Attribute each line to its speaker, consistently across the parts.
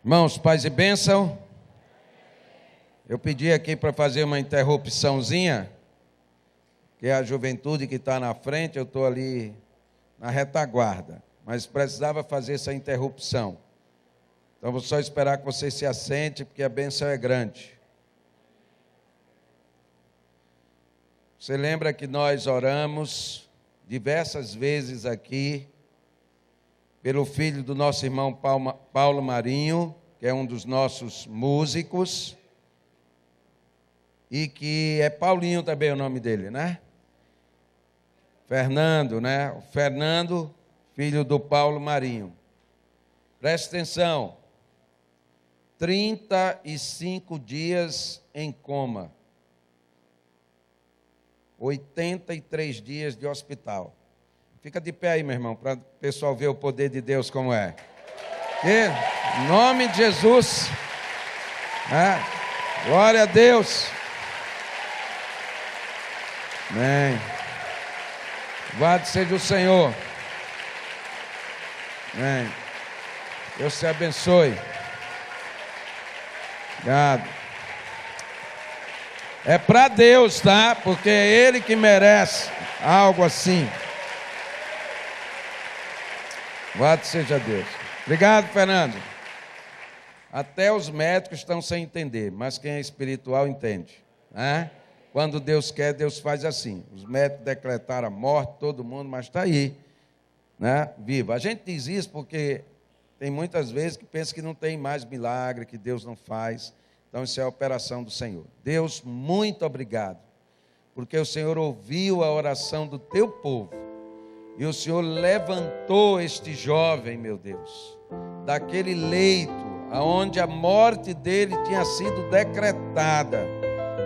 Speaker 1: Irmãos, paz e bênção. Eu pedi aqui para fazer uma interrupçãozinha, que é a juventude que está na frente, eu estou ali na retaguarda, mas precisava fazer essa interrupção. Então vou só esperar que você se assente, porque a bênção é grande. Você lembra que nós oramos diversas vezes aqui pelo filho do nosso irmão Paulo Marinho, que é um dos nossos músicos, e que é Paulinho também o nome dele, né? Fernando, né? O Fernando, filho do Paulo Marinho. Preste atenção, 35 dias em coma, 83 dias de hospital. Fica de pé aí, meu irmão, para o pessoal ver o poder de Deus como é. E, em nome de Jesus, glória a Deus. Amém. Louvado seja o Senhor. Amém. Deus te abençoe. Obrigado. É para Deus, tá? Porque é Ele que merece algo assim. Louvado seja Deus. Obrigado, Fernando. Até os médicos estão sem entender, mas quem é espiritual entende, né? Quando Deus quer, Deus faz assim. Os médicos decretaram a morte, todo mundo, mas está aí, né? Vivo. A gente diz isso porque tem muitas vezes que pensa que não tem mais milagre, que Deus não faz. Então isso é a operação do Senhor. Deus, muito obrigado, porque o Senhor ouviu a oração do teu povo. E o Senhor levantou este jovem, meu Deus, daquele leito, aonde a morte dele tinha sido decretada.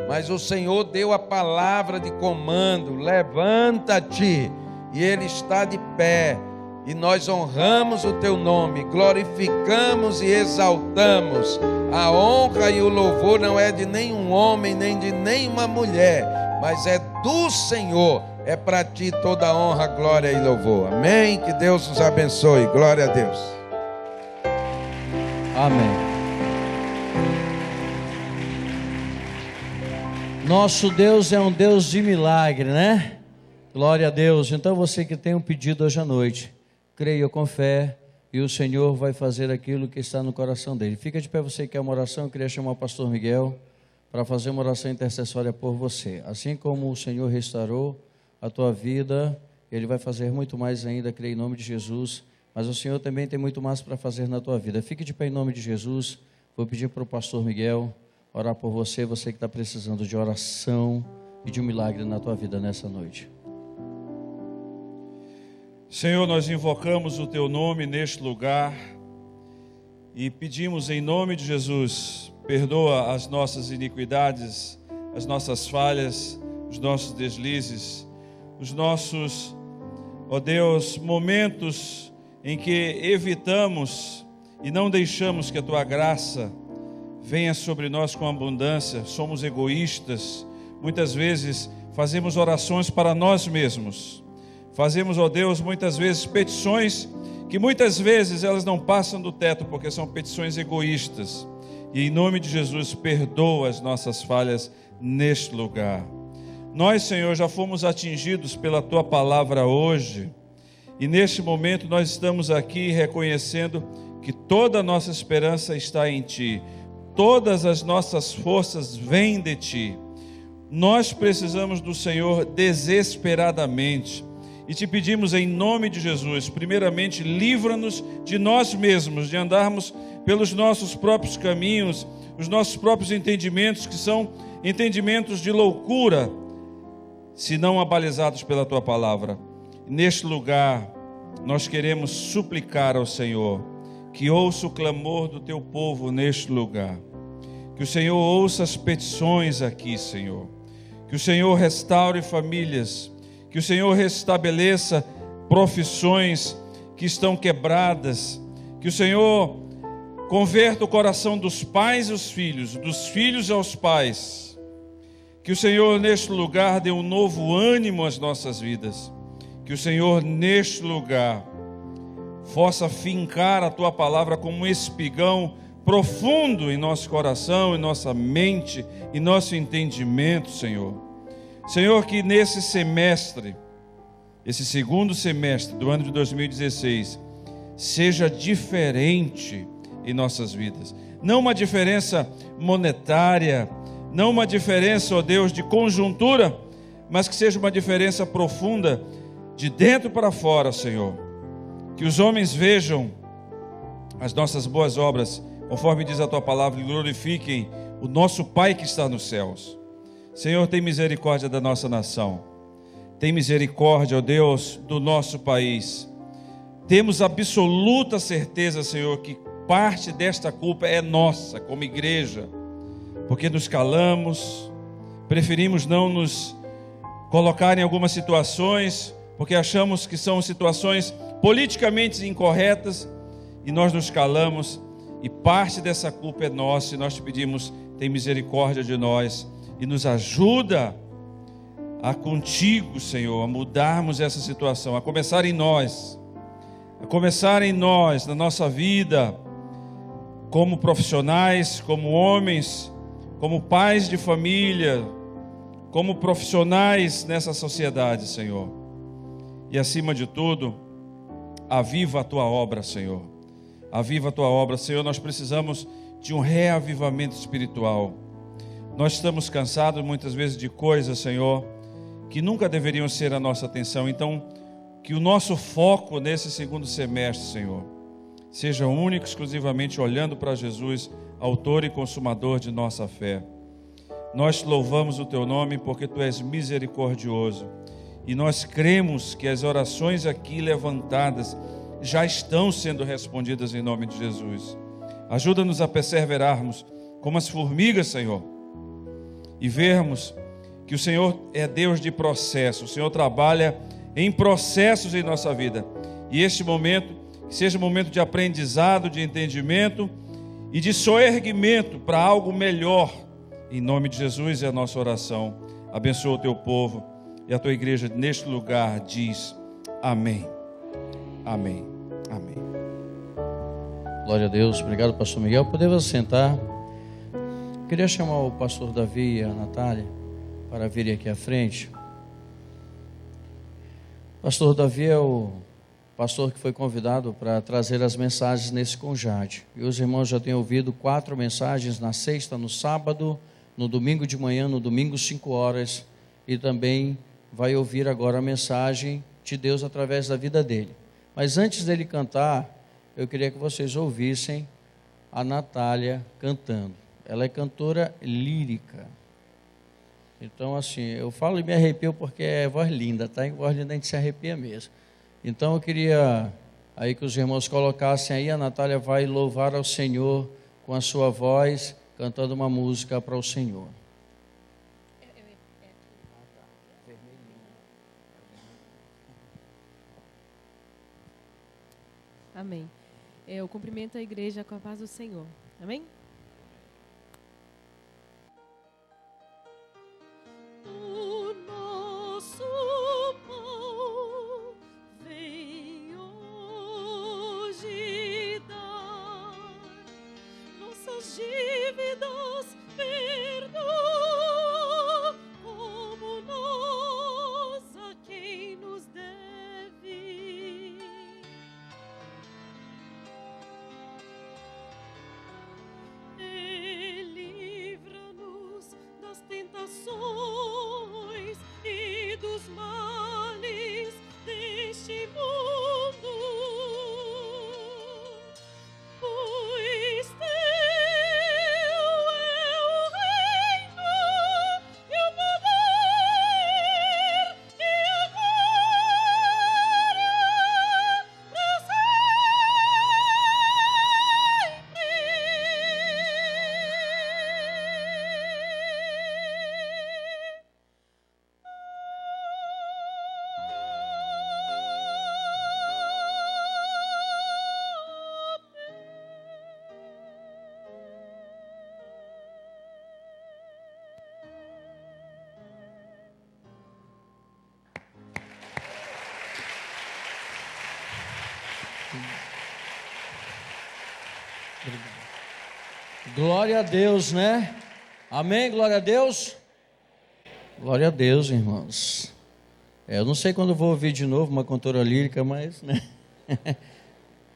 Speaker 1: Mas o Senhor deu a palavra de comando, levanta-te, e ele está de pé, e nós honramos o teu nome, glorificamos e exaltamos. A honra e o louvor não é de nenhum homem, nem de nenhuma mulher, mas é do Senhor. É para ti toda a honra, glória e louvor. Amém? Que Deus nos abençoe. Glória a Deus.
Speaker 2: Amém. Nosso Deus é um Deus de milagre, né? Glória a Deus. Então você que tem um pedido hoje à noite, creia com fé e o Senhor vai fazer aquilo que está no coração dele. Fica de pé, você que quer uma oração. Eu queria chamar o pastor Miguel para fazer uma oração intercessória por você. Assim como o Senhor restaurou a tua vida, Ele vai fazer muito mais ainda, creio em nome de Jesus, mas o Senhor também tem muito mais para fazer na tua vida. Fique de pé em nome de Jesus. Vou pedir para o pastor Miguel orar por você, você que está precisando de oração e de um milagre na tua vida nessa noite.
Speaker 3: Senhor, nós invocamos o teu nome neste lugar e pedimos em nome de Jesus, perdoa as nossas iniquidades, as nossas falhas, os nossos deslizes, os nossos, ó Deus, momentos em que evitamos e não deixamos que a tua graça venha sobre nós com abundância. Somos egoístas, muitas vezes fazemos orações para nós mesmos, fazemos, ó Deus, muitas vezes petições que muitas vezes elas não passam do teto, porque são petições egoístas, e em nome de Jesus, perdoa as nossas falhas neste lugar. Nós, Senhor, já fomos atingidos pela Tua palavra hoje, e neste momento nós estamos aqui reconhecendo que toda a nossa esperança está em Ti, todas as nossas forças vêm de Ti. Nós precisamos do Senhor desesperadamente, e Te pedimos em nome de Jesus, primeiramente, livra-nos de nós mesmos, de andarmos pelos nossos próprios caminhos, os nossos próprios entendimentos, que são entendimentos de loucura, se não abalizados pela Tua palavra. Neste lugar, nós queremos suplicar ao Senhor que ouça o clamor do Teu povo neste lugar, que o Senhor ouça as petições aqui, Senhor, que o Senhor restaure famílias, que o Senhor restabeleça profissões que estão quebradas, que o Senhor converta o coração dos pais aos filhos, dos filhos aos pais, que o Senhor neste lugar dê um novo ânimo às nossas vidas, que o Senhor neste lugar possa fincar a Tua palavra como um espigão profundo em nosso coração, em nossa mente, em nosso entendimento, Senhor. Senhor, que nesse semestre, esse segundo semestre do ano de 2016, seja diferente em nossas vidas. Não uma diferença monetária, não uma diferença, ó Deus, de conjuntura, mas que seja uma diferença profunda de dentro para fora, Senhor. Que os homens vejam as nossas boas obras, conforme diz a Tua palavra, e glorifiquem o nosso Pai que está nos céus. Senhor, tem misericórdia da nossa nação. Tem misericórdia, ó Deus, do nosso país. Temos absoluta certeza, Senhor, que parte desta culpa é nossa, como igreja, porque nos calamos, preferimos não nos colocar em algumas situações, porque achamos que são situações politicamente incorretas, e nós nos calamos, e parte dessa culpa é nossa, e nós te pedimos, tem misericórdia de nós, e nos ajuda a contigo, Senhor, a mudarmos essa situação, a começar em nós, na nossa vida, como profissionais, como homens, como pais de família, como profissionais nessa sociedade, Senhor. E acima de tudo, aviva a Tua obra, Senhor. Aviva a Tua obra, Senhor. Nós precisamos de um reavivamento espiritual. Nós estamos cansados muitas vezes de coisas, Senhor, que nunca deveriam ser a nossa atenção. Então, que o nosso foco nesse segundo semestre, Senhor, seja único, exclusivamente olhando para Jesus, autor e consumador de nossa fé. Nós louvamos o Teu nome porque Tu és misericordioso. E nós cremos que as orações aqui levantadas já estão sendo respondidas em nome de Jesus. Ajuda-nos a perseverarmos como as formigas, Senhor, e vermos que o Senhor é Deus de processo. O Senhor trabalha em processos em nossa vida. E este momento, que seja um momento de aprendizado, de entendimento e de soerguimento para algo melhor. Em nome de Jesus é a nossa oração. Abençoa o Teu povo e a Tua igreja neste lugar diz amém. Amém. Amém.
Speaker 2: Glória a Deus. Obrigado, pastor Miguel. Podemos sentar. Queria chamar o pastor Davi e a Natália para virem aqui à frente. Pastor Davi é o pastor que foi convidado para trazer as mensagens nesse Conjade. E os irmãos já têm ouvido 4 mensagens na sexta, no sábado, no domingo de manhã, no domingo 5 horas, e também vai ouvir agora a mensagem de Deus através da vida dele. Mas antes dele cantar, eu queria que vocês ouvissem a Natália cantando. Ela é cantora lírica. Então, assim, eu falo e me arrepio porque é voz linda, tá? Em voz linda a gente se arrepia mesmo. Então, eu queria aí que os irmãos colocassem aí, a Natália vai louvar ao Senhor com a sua voz, cantando uma música para o Senhor.
Speaker 4: Amém. Eu cumprimento a igreja com a paz do Senhor. Amém? O nosso pão vem hoje dar nossas dívidas, perdoa como nós a quem nos deve. Livra-nos das tentações e dos males deste mundo, pois Teu é o reino e o poder e a glória para sempre.
Speaker 2: Glória a Deus, né? Amém? Glória a Deus. Glória a Deus, irmãos. Eu não sei quando vou ouvir de novo uma cantora lírica, mas, né?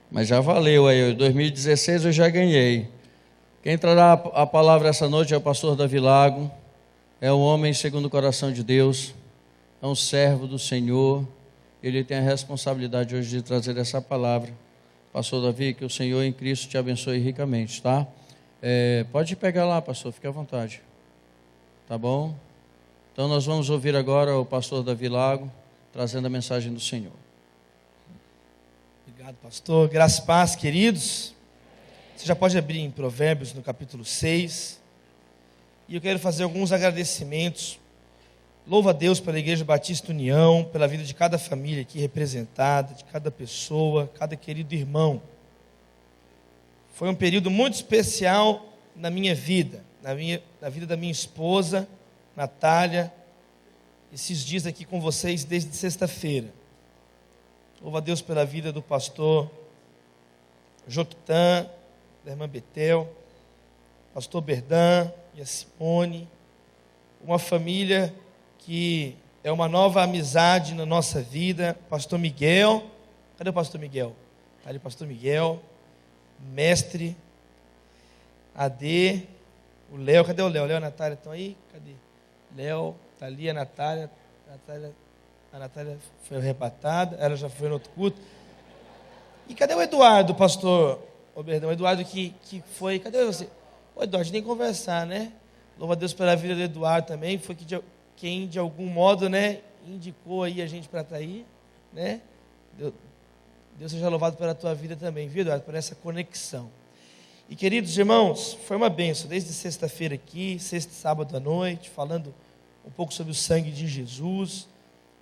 Speaker 2: Mas já valeu aí. Em 2016 eu já ganhei. Quem trará a palavra essa noite é o pastor Davi Lago. É um homem segundo o coração de Deus. É um servo do Senhor. Ele tem a responsabilidade hoje de trazer essa palavra. Pastor Davi, que o Senhor em Cristo te abençoe ricamente, tá? Pode pegar lá, pastor, fique à vontade. Tá bom? Então nós vamos ouvir agora o pastor Davi Lago, trazendo a mensagem do Senhor.
Speaker 5: Obrigado, pastor. Graça e paz, queridos. Você já pode abrir em Provérbios, no capítulo 6. E eu quero fazer alguns agradecimentos. Louvo a Deus pela Igreja Batista União, pela vida de cada família aqui representada, de cada pessoa, cada querido irmão. Foi um período muito especial na minha vida, na vida da minha esposa, Natália, esses dias aqui com vocês desde sexta-feira. Louvo a Deus pela vida do pastor Joquitã, da irmã Betel, pastor Berdan e a Simone, uma família que é uma nova amizade na nossa vida. Pastor Miguel, cadê o pastor Miguel? Está ali o pastor Miguel, mestre, AD, o Léo, cadê o Léo? Léo e a Natália estão aí? Cadê? Léo, está ali a Natália, a Natália foi arrebatada, ela já foi no outro culto. E cadê o Eduardo, pastor? O Eduardo que foi, cadê você? O Eduardo, a gente tem que conversar, né? Louva a Deus pela vida do Eduardo também, foi quem de algum modo, né, indicou aí a gente para estar aí, né? Deus seja louvado pela tua vida também, viu, Eduardo, por essa conexão. E queridos irmãos, foi uma bênção, desde sexta-feira aqui, sexta e sábado à noite, falando um pouco sobre o sangue de Jesus.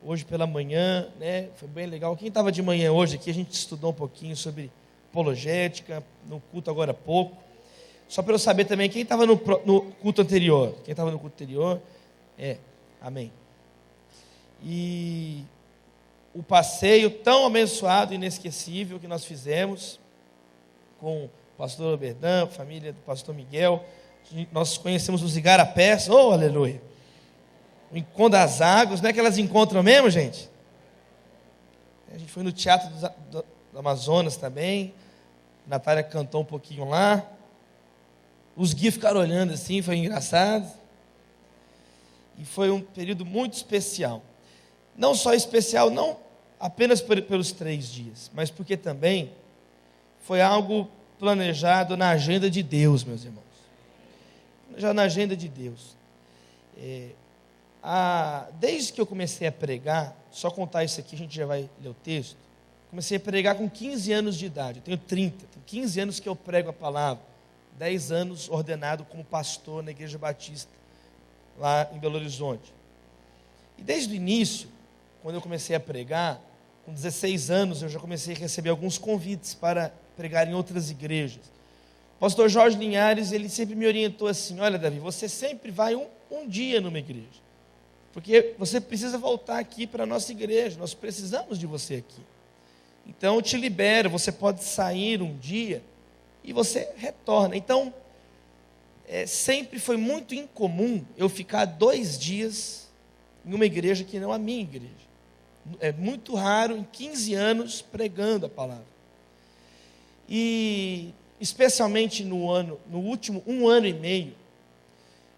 Speaker 5: Hoje pela manhã, né, foi bem legal. Quem estava de manhã hoje aqui, a gente estudou um pouquinho sobre apologética, no culto agora há pouco. Só para eu saber também, quem estava no culto anterior? Quem estava no culto anterior? Amém. E o passeio tão abençoado e inesquecível que nós fizemos com o pastor Berdan, família do pastor Miguel. Nós conhecemos os igarapés, oh aleluia. O encontro das águas, não é que elas encontram mesmo, gente? A gente foi no Teatro do Amazonas também. A Natália cantou um pouquinho lá. Os guias ficaram olhando assim, foi engraçado. E foi um período muito especial. Não só especial, não apenas pelos 3 dias, mas porque também foi algo planejado na agenda de Deus, meus irmãos. Já na agenda de Deus. Desde que eu comecei a pregar, só contar isso aqui, a gente já vai ler o texto. Comecei a pregar com 15 anos de idade, eu tenho 30, tem 15 anos que eu prego a palavra, 10 anos ordenado como pastor na Igreja Batista, lá em Belo Horizonte. E desde o início, quando eu comecei a pregar, com 16 anos, eu já comecei a receber alguns convites para pregar em outras igrejas. O pastor Jorge Linhares, ele sempre me orientou assim: olha, Davi, você sempre vai um dia numa igreja, porque você precisa voltar aqui para a nossa igreja, nós precisamos de você aqui. Então eu te libero, você pode sair um dia e você retorna. Então, sempre foi muito incomum eu ficar 2 dias em uma igreja que não a minha igreja. É muito raro, em 15 anos, pregando a palavra. E, especialmente no último 1 ano e meio,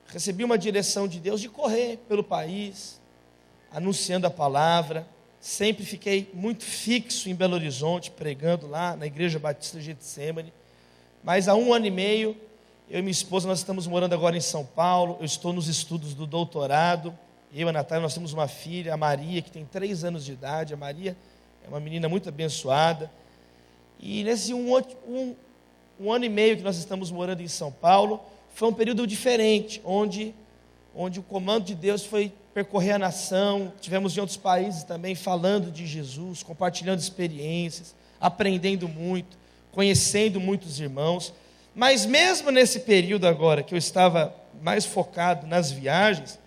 Speaker 5: recebi uma direção de Deus de correr pelo país, anunciando a palavra. Sempre fiquei muito fixo em Belo Horizonte, pregando lá na Igreja Batista Getsemane. Mas há 1 ano e meio, eu e minha esposa, nós estamos morando agora em São Paulo. Eu estou nos estudos do doutorado. Eu e a Natália, nós temos uma filha, a Maria, que tem 3 anos de idade. A Maria é uma menina muito abençoada. E nesse um ano e meio que nós estamos morando em São Paulo, foi um período diferente, onde o comando de Deus foi percorrer a nação. Tivemos em outros países também falando de Jesus, compartilhando experiências, aprendendo muito, conhecendo muitos irmãos. Mas mesmo nesse período agora, que eu estava mais focado nas viagens,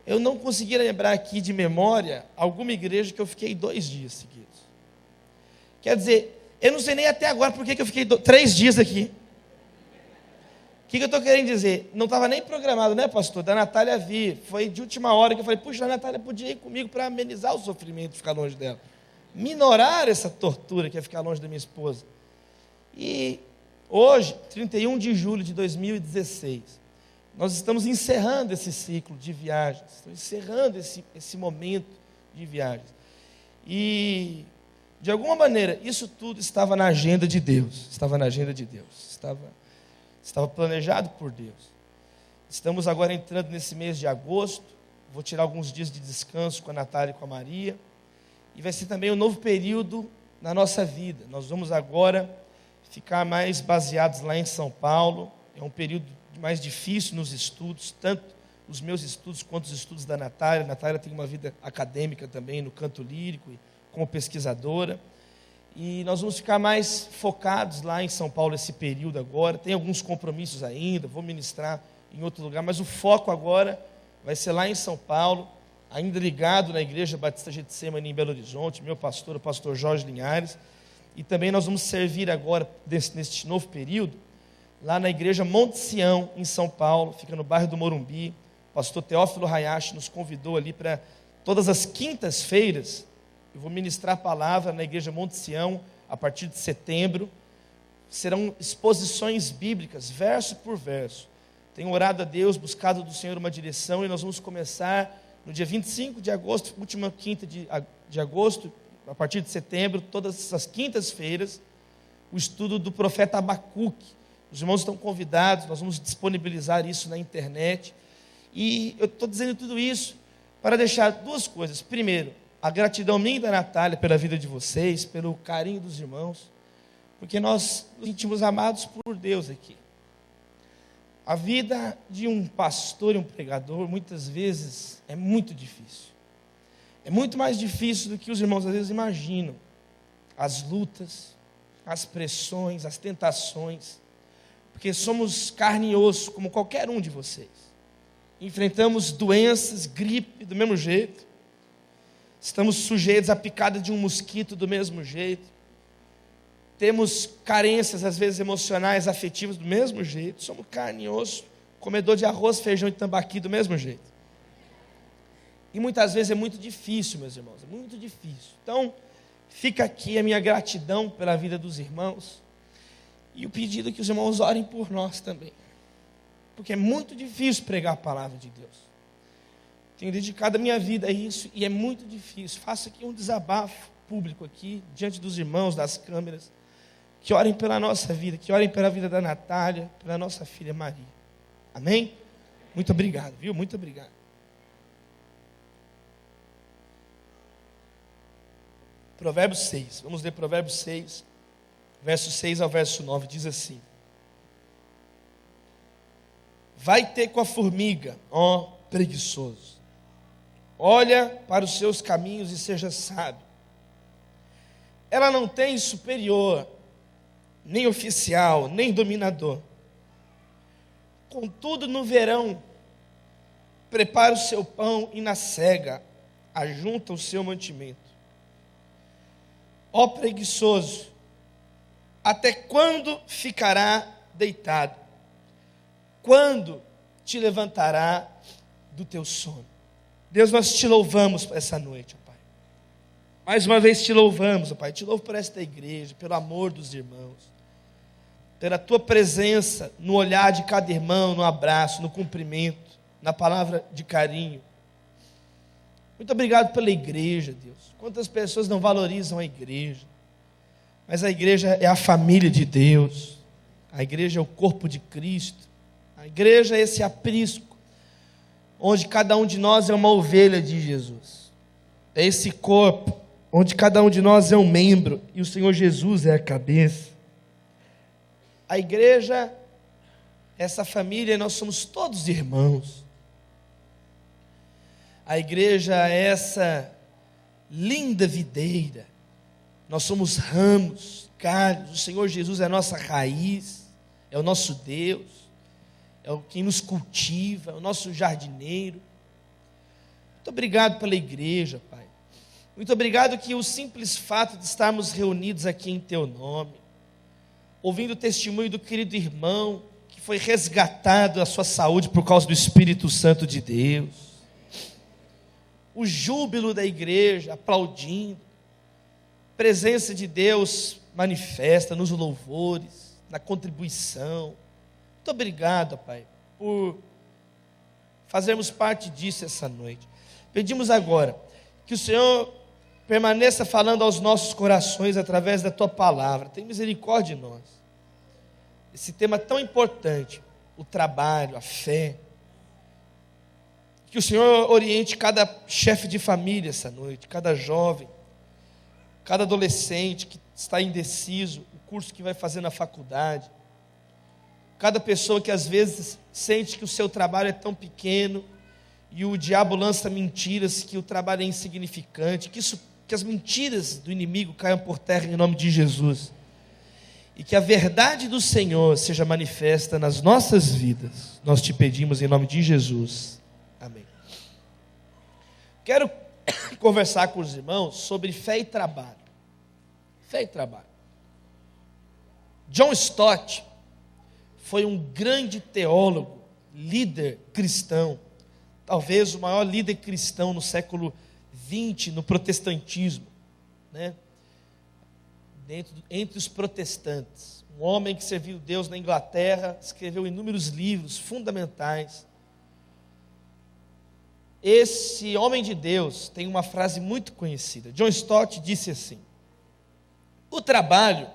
Speaker 5: eu não conseguia lembrar aqui de memória alguma igreja que eu fiquei 2 dias seguidos. Quer dizer, eu não sei nem até agora por que eu fiquei 3 dias aqui. que eu estou querendo dizer? Não estava nem programado, né, pastor? Da Natália vir. Foi de última hora que eu falei, puxa, a Natália podia ir comigo para amenizar o sofrimento de ficar longe dela. Minorar essa tortura que é ficar longe da minha esposa. E hoje, 31 de julho de 2016, nós estamos encerrando esse ciclo de viagens. Estamos encerrando esse momento de viagens. E, de alguma maneira, isso tudo estava na agenda de Deus. Estava na agenda de Deus. Estava planejado por Deus. Estamos agora entrando nesse mês de agosto. Vou tirar alguns dias de descanso com a Natália e com a Maria. E vai ser também um novo período na nossa vida. Nós vamos agora ficar mais baseados lá em São Paulo. É um período mais difícil nos estudos, tanto os meus estudos quanto os estudos da Natália. A Natália tem uma vida acadêmica também no canto lírico, como pesquisadora. E nós vamos ficar mais focados lá em São Paulo esse período agora. Tem alguns compromissos ainda, vou ministrar em outro lugar, mas o foco agora vai ser lá em São Paulo, ainda ligado na Igreja Batista Getsemane em Belo Horizonte, meu pastor, o pastor Jorge Linhares. E também nós vamos servir agora, neste novo período, lá na Igreja Monte Sião, em São Paulo, fica no bairro do Morumbi. O pastor Teófilo Hayashi nos convidou ali para todas as quintas-feiras. Eu vou ministrar a palavra na Igreja Monte Sião, a partir de setembro. Serão exposições bíblicas, verso por verso. Tenho orado a Deus, buscado do Senhor uma direção, e nós vamos começar no dia 25 de agosto, última quinta de agosto, a partir de setembro, todas essas quintas-feiras, o estudo do profeta Abacuque. Os irmãos estão convidados, nós vamos disponibilizar isso na internet. E eu estou dizendo tudo isso para deixar duas coisas. Primeiro, a gratidão minha e da Natália pela vida de vocês, pelo carinho dos irmãos, porque nós nos sentimos amados por Deus aqui. A vida de um pastor e um pregador, muitas vezes, é muito difícil. É muito mais difícil do que os irmãos às vezes imaginam. As lutas, as pressões, as tentações, porque somos carne e osso, como qualquer um de vocês. Enfrentamos doenças, gripe do mesmo jeito. Estamos sujeitos à picada de um mosquito do mesmo jeito. Temos carências, às vezes, emocionais, afetivas do mesmo jeito. Somos carne e osso, comedor de arroz, feijão e tambaqui do mesmo jeito. E muitas vezes é muito difícil, meus irmãos, é muito difícil. Então, fica aqui a minha gratidão pela vida dos irmãos e o pedido que os irmãos orem por nós também. Porque é muito difícil pregar a palavra de Deus. Tenho dedicado a minha vida a isso e é muito difícil. Faço aqui um desabafo público aqui, diante dos irmãos, das câmeras, que orem pela nossa vida, que orem pela vida da Natália, pela nossa filha Maria. Amém? Muito obrigado, viu? Muito obrigado. Provérbios 6, vamos ler Provérbios 6, verso 6 ao verso 9, diz assim: vai ter com a formiga, ó preguiçoso, olha para os seus caminhos e seja sábio. Ela não tem superior, nem oficial, nem dominador. Contudo, no verão, prepara o seu pão e na cega, ajunta o seu mantimento. Ó preguiçoso, até quando ficará deitado? Quando te levantará do teu sono? Deus, nós te louvamos por essa noite, ó Pai. Mais uma vez te louvamos, ó Pai. Te louvo por esta igreja, pelo amor dos irmãos, pela tua presença no olhar de cada irmão, no abraço, no cumprimento, na palavra de carinho. Muito obrigado pela igreja, Deus. Quantas pessoas não valorizam a igreja? Mas a igreja é a família de Deus. A igreja é o corpo de Cristo. A igreja é esse aprisco, onde cada um de nós é uma ovelha de Jesus. É esse corpo, onde cada um de nós é um membro, e o Senhor Jesus é a cabeça. A igreja, essa família, nós somos todos irmãos. A igreja é essa linda videira, nós somos ramos, galhos, o Senhor Jesus é a nossa raiz, é o nosso Deus, é quem nos cultiva, é o nosso jardineiro. Muito obrigado pela igreja, Pai. Muito obrigado que o simples fato de estarmos reunidos aqui em Teu nome, ouvindo o testemunho do querido irmão, que foi resgatado a sua saúde por causa do Espírito Santo de Deus. O júbilo da igreja, aplaudindo. Presença de Deus manifesta nos louvores, na contribuição. Muito obrigado, Pai, por fazermos parte disso essa noite. Pedimos agora que o Senhor permaneça falando aos nossos corações através da Tua palavra. Tem misericórdia de nós. Esse tema tão importante, o trabalho, a fé. Que o Senhor oriente cada chefe de família essa noite, cada jovem, cada adolescente que está indeciso, o curso que vai fazer na faculdade, cada pessoa que às vezes sente que o seu trabalho é tão pequeno e o diabo lança mentiras que o trabalho é insignificante, que as mentiras do inimigo caiam por terra em nome de Jesus e que a verdade do Senhor seja manifesta nas nossas vidas. Nós te pedimos em nome de Jesus. Amém. Quero conversar com os irmãos sobre fé e trabalho. Fé e trabalho. John Stott foi um grande teólogo, líder cristão, talvez o maior líder cristão no século XX, no protestantismo, né? Entre os protestantes. Um homem que serviu Deus na Inglaterra, escreveu inúmeros livros fundamentais. Esse homem de Deus tem uma frase muito conhecida. John Stott disse assim: o trabalho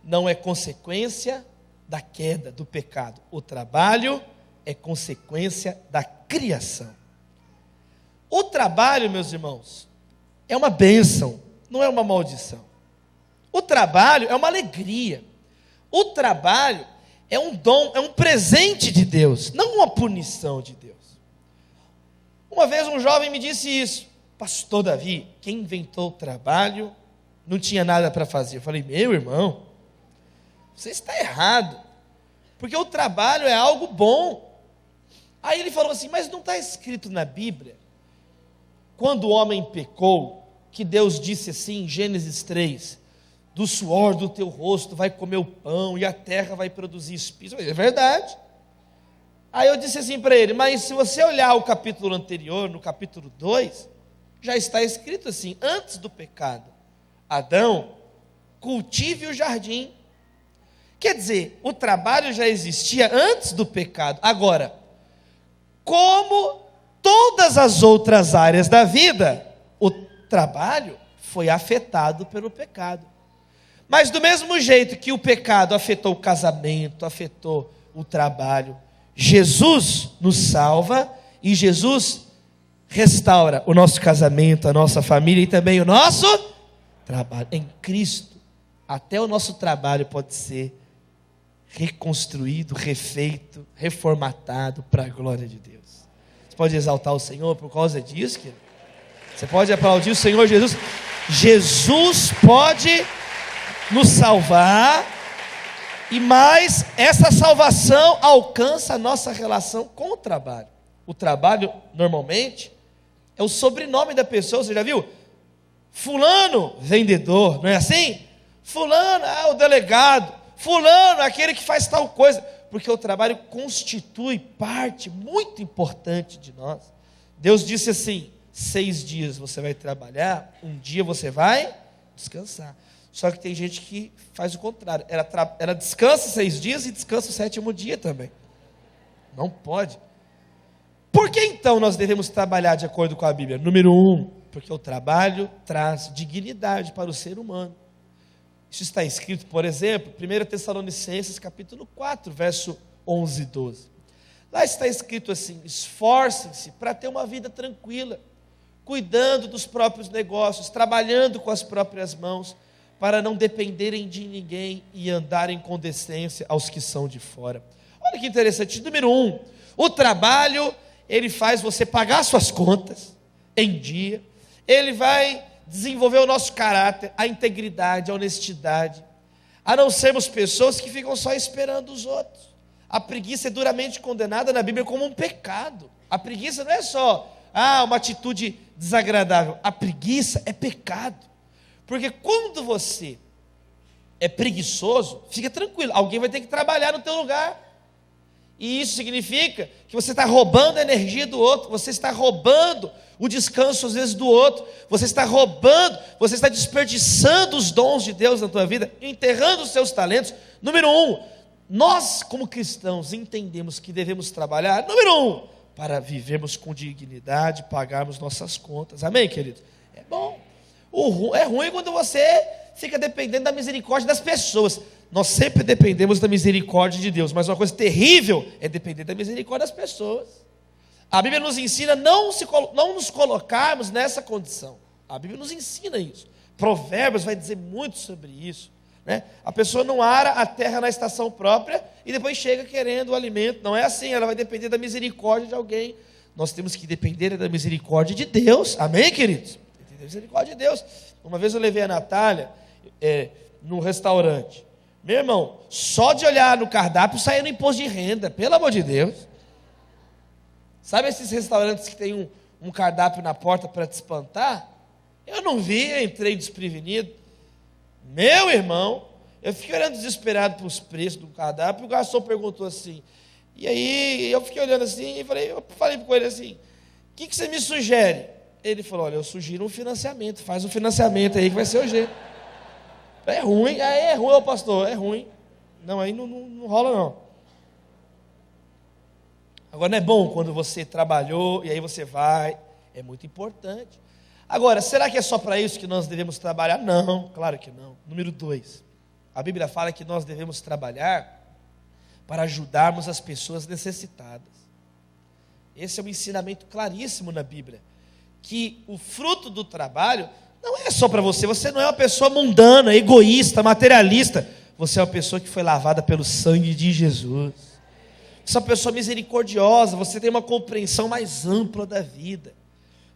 Speaker 5: não é consequência da queda, do pecado. O trabalho é consequência da criação. O trabalho, meus irmãos, é uma bênção, não é uma maldição. O trabalho é uma alegria. O trabalho é um dom, é um presente de Deus, não uma punição de Deus. Uma vez um jovem me disse isso: pastor Davi, quem inventou o trabalho não tinha nada para fazer. Eu falei: meu irmão, você está errado, porque o trabalho é algo bom. Aí ele falou assim: mas não está escrito na Bíblia, quando o homem pecou, que Deus disse assim em Gênesis 3, do suor do teu rosto vai comer o pão e a terra vai produzir espinhos? É verdade. Aí eu disse assim para ele: mas se você olhar o capítulo anterior, no capítulo 2, já está escrito assim, antes do pecado: Adão, cultive o jardim. Quer dizer, o trabalho já existia antes do pecado. Agora, como todas as outras áreas da vida, o trabalho foi afetado pelo pecado. Mas do mesmo jeito que o pecado afetou o casamento, afetou o trabalho, Jesus nos salva e Jesus restaura o nosso casamento, a nossa família e também o nosso trabalho. Em Cristo, até o nosso trabalho pode ser reconstruído, refeito, reformatado para a glória de Deus. Você pode exaltar o Senhor por causa disso, querido? Você pode aplaudir o Senhor Jesus. Jesus pode nos salvar, e mais, essa salvação alcança a nossa relação com o trabalho. O trabalho, normalmente, é o sobrenome da pessoa. Você já viu? Fulano, vendedor, não é assim? Fulano, o delegado. Fulano, aquele que faz tal coisa. Porque o trabalho constitui parte muito importante de nós. Deus disse assim: 6 dias você vai trabalhar, um dia você vai descansar. Só que tem gente que faz o contrário. Ela descansa 6 dias e descansa o 7º dia também. Não pode. Por que então nós devemos trabalhar de acordo com a Bíblia? Número 1, porque o trabalho traz dignidade para o ser humano. Isso está escrito, por exemplo, 1 Tessalonicenses capítulo 4, verso 11 e 12. Lá está escrito assim: esforcem-se para ter uma vida tranquila, cuidando dos próprios negócios, trabalhando com as próprias mãos, para não dependerem de ninguém e andarem com decência aos que são de fora. Olha que interessante. Número 1, o trabalho, ele faz você pagar suas contas em dia, ele vai desenvolver o nosso caráter, a integridade, a honestidade, a não sermos pessoas que ficam só esperando os outros. A preguiça é duramente condenada na Bíblia como um pecado. A preguiça não é só uma atitude desagradável, a preguiça é pecado. Porque quando você é preguiçoso, fica tranquilo, alguém vai ter que trabalhar no teu lugar. E isso significa que você está roubando a energia do outro, você está roubando o descanso às vezes do outro, você está roubando, você está desperdiçando os dons de Deus na tua vida, enterrando os seus talentos. Número 1, nós como cristãos entendemos que devemos trabalhar, número 1, para vivermos com dignidade, pagarmos nossas contas. Amém, querido? É bom. É ruim quando você fica dependendo da misericórdia das pessoas. Nós sempre dependemos da misericórdia de Deus, mas uma coisa terrível é depender da misericórdia das pessoas. A Bíblia nos ensina não nos colocarmos nessa condição. A Bíblia nos ensina isso. Provérbios vai dizer muito sobre isso, né? A pessoa não ara a terra na estação própria e depois chega querendo o alimento. Não é assim, ela vai depender da misericórdia de alguém. Nós temos que depender da misericórdia de Deus. Amém, queridos? Depender da misericórdia de Deus. Uma vez eu levei a Natália num restaurante. Meu irmão, só de olhar no cardápio saía no imposto de renda, pelo amor de Deus. Sabe esses restaurantes que tem um cardápio na porta para te espantar? Eu não vi, eu entrei desprevenido. Meu irmão, eu fiquei olhando desesperado para os preços do cardápio, e o garçom perguntou assim, e aí eu fiquei olhando assim, e eu falei com ele assim, o que você me sugere? Ele falou, olha, eu sugiro um financiamento, faz um financiamento aí que vai ser o jeito. É ruim, ô pastor, é ruim. Não, aí não rola não. Agora não é bom quando você trabalhou e aí você vai, é muito importante. Agora, será que é só para isso que nós devemos trabalhar? Não, claro que não. Número 2, a Bíblia fala que nós devemos trabalhar para ajudarmos as pessoas necessitadas. Esse é um ensinamento claríssimo na Bíblia, que o fruto do trabalho não é só para você, você não é uma pessoa mundana, egoísta, materialista, você é uma pessoa que foi lavada pelo sangue de Jesus, você é uma pessoa misericordiosa, você tem uma compreensão mais ampla da vida,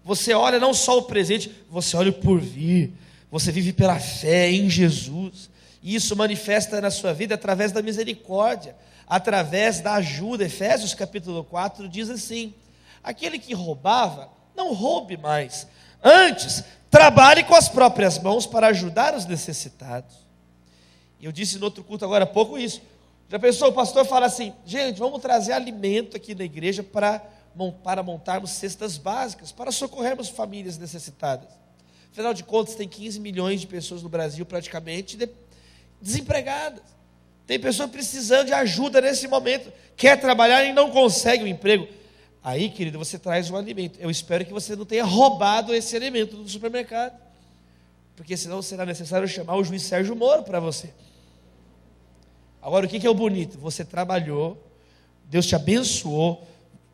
Speaker 5: você olha não só o presente, você olha o porvir, você vive pela fé em Jesus, e isso manifesta na sua vida através da misericórdia, através da ajuda. Efésios capítulo 4 diz assim, aquele que roubava, não roube mais, antes, trabalhe com as próprias mãos para ajudar os necessitados. Eu disse no outro culto agora há pouco isso. Já pensou, o pastor fala assim, gente, vamos trazer alimento aqui na igreja para montarmos cestas básicas, para socorrermos famílias necessitadas. Afinal de contas, tem 15 milhões de pessoas no Brasil praticamente desempregadas. Tem pessoa precisando de ajuda nesse momento, quer trabalhar e não consegue um emprego. Aí, querido, você traz um alimento. Eu espero que você não tenha roubado esse alimento do supermercado, porque senão será necessário chamar o juiz Sérgio Moro para você. Agora, o que é o bonito? Você trabalhou, Deus te abençoou,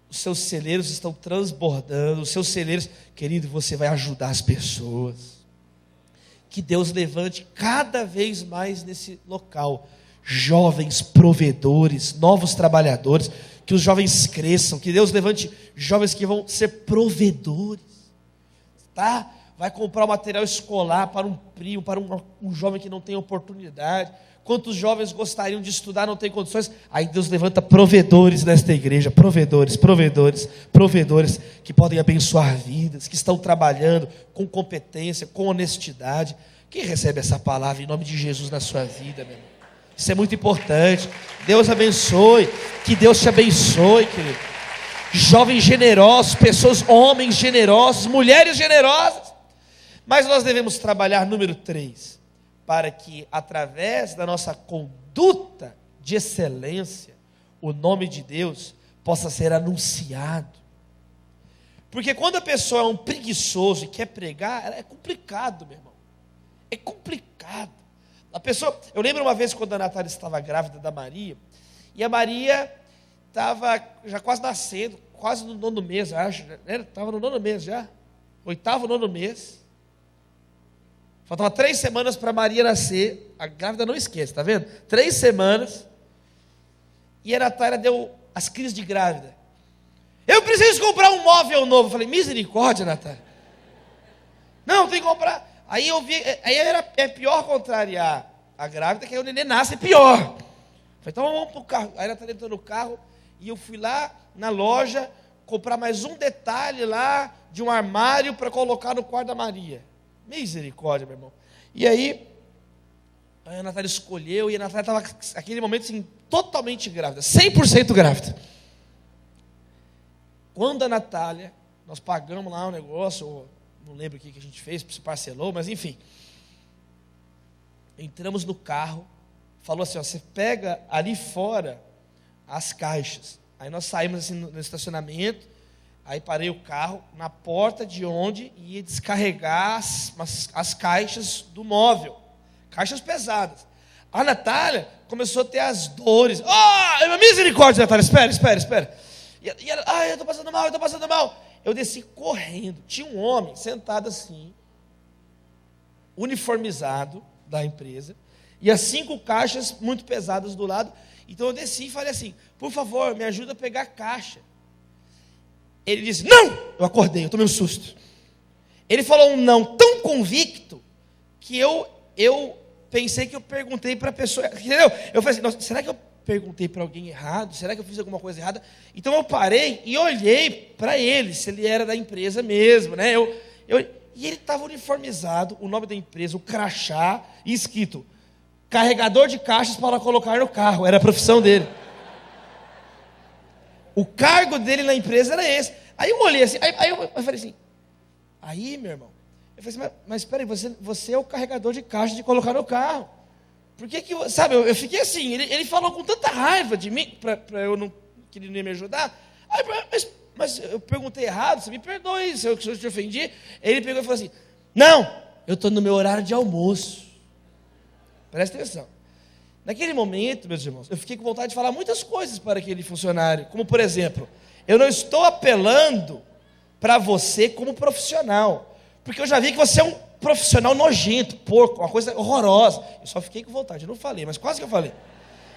Speaker 5: os seus celeiros estão transbordando, os seus celeiros, querido, você vai ajudar as pessoas. Que Deus levante cada vez mais nesse local jovens provedores, novos trabalhadores, que os jovens cresçam, que Deus levante jovens que vão ser provedores, tá? Vai comprar o material escolar para um primo, para um jovem que não tem oportunidade. Quantos jovens gostariam de estudar, não tem condições? Aí Deus levanta provedores nesta igreja, provedores, que podem abençoar vidas, que estão trabalhando com competência, com honestidade. Quem recebe essa palavra em nome de Jesus na sua vida, meu irmão? Isso é muito importante. Deus abençoe, que Deus te abençoe, querido. Jovens generosos, pessoas, homens generosos, mulheres generosas. Mas nós devemos trabalhar, número 3, para que através da nossa conduta de excelência, o nome de Deus possa ser anunciado. Porque quando a pessoa é um preguiçoso e quer pregar, é complicado, meu irmão. É complicado. A pessoa, eu lembro uma vez quando a Natália estava grávida da Maria, e a Maria estava já quase nascendo, quase no 9º mês, acho, estava no 9º mês já, 8º, 9º mês, faltava 3 semanas para Maria nascer, a grávida não esquece, está vendo? 3 semanas, e a Natália deu as crises de grávida, eu preciso comprar um móvel novo, eu falei, misericórdia, Natália, não, tem que comprar. Aí eu vi, é pior contrariar a grávida, que aí o neném nasce, é pior. Falei, então vamos para o carro. Aí ela está entrando no carro, e eu fui lá na loja, comprar mais um detalhe lá, de um armário para colocar no quarto da Maria. Misericórdia, meu irmão. E aí, Aí a Natália escolheu, e a Natália estava, naquele momento, assim, totalmente grávida, 100% grávida. Quando a Natália, nós pagamos lá um negócio, ou não lembro o que a gente fez, se parcelou, mas enfim. Entramos no carro, falou assim, ó, você pega ali fora as caixas. Aí nós saímos assim no estacionamento, aí parei o carro na porta de onde ia descarregar as caixas do móvel, caixas pesadas. A Natália começou a ter as dores. Oh, misericórdia, Natália, espera. E ela, eu estou passando mal. Eu desci correndo. Tinha um homem sentado assim, uniformizado da empresa, e as 5 caixas muito pesadas do lado. Então eu desci e falei assim, por favor, me ajuda a pegar a caixa. Ele disse, não! Eu acordei, eu tomei um susto. Ele falou um não tão convicto, que eu pensei que eu perguntei para a pessoa, entendeu? Eu falei assim, será que eu perguntei para alguém errado? Será que eu fiz alguma coisa errada? Então eu parei e olhei para ele, se ele era da empresa mesmo, né? E ele estava uniformizado, o nome da empresa, o crachá, e escrito, carregador de caixas para colocar no carro, era a profissão dele. O cargo dele na empresa era esse. Aí eu olhei assim, aí eu falei assim, aí meu irmão, eu falei assim, mas espera aí, você é o carregador de caixas de colocar no carro. Por que sabe, eu fiquei assim, ele falou com tanta raiva de mim, para eu não, que ele não ia me ajudar. Aí, mas eu perguntei errado, você me perdoe se eu te ofendi. Ele pegou e falou assim, não, eu estou no meu horário de almoço. Presta atenção. Naquele momento, meus irmãos, eu fiquei com vontade de falar muitas coisas para aquele funcionário, como por exemplo, eu não estou apelando para você como profissional, porque eu já vi que você é um profissional nojento, porco, uma coisa horrorosa. Eu só fiquei com vontade, eu não falei, mas quase que eu falei.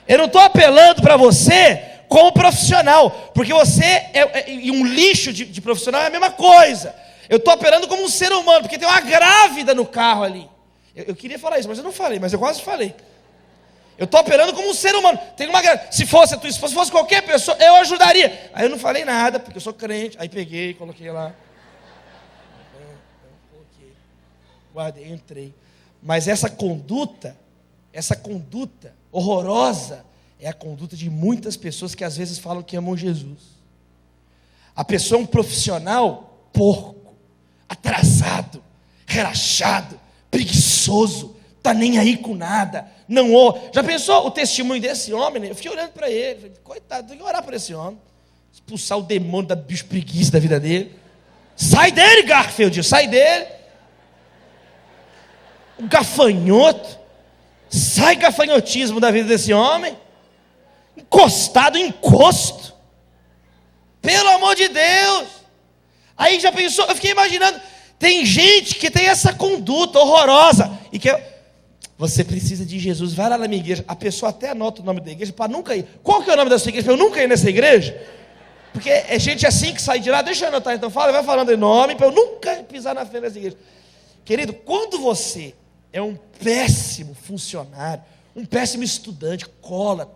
Speaker 5: Eu não estou apelando para você como profissional, porque você e um lixo de profissional é a mesma coisa. Eu estou apelando como um ser humano, porque tem uma grávida no carro ali. Eu queria falar isso, mas eu não falei, mas eu quase falei. Eu estou apelando como um ser humano. Tem uma grávida. Se fosse a tua esposa, se fosse qualquer pessoa, eu ajudaria. Aí eu não falei nada, porque eu sou crente. Aí peguei, coloquei lá. Guardei, entrei. Mas essa conduta horrorosa, é a conduta de muitas pessoas que às vezes falam que amam Jesus. A pessoa é um profissional porco, atrasado, relaxado, preguiçoso, tá nem aí com nada. Já pensou o testemunho desse homem? Né? Eu fiquei olhando para ele, falei, coitado, tem que orar por esse homem, expulsar o demônio da bicho preguiça da vida dele. Sai dele, Garfield, sai dele. Um gafanhoto, sai gafanhotismo da vida desse homem, encostado, encosto, pelo amor de Deus. Aí já pensou, eu fiquei imaginando, tem gente que tem essa conduta horrorosa, e que você precisa de Jesus, vai lá na minha igreja, a pessoa até anota o nome da igreja, para nunca ir. Qual que é o nome da sua igreja, para eu nunca ir nessa igreja? Porque é gente assim que sai de lá, deixa eu anotar então, vai falando em nome, para eu nunca pisar na frente dessa igreja. Querido, quando você é um péssimo funcionário, um péssimo estudante,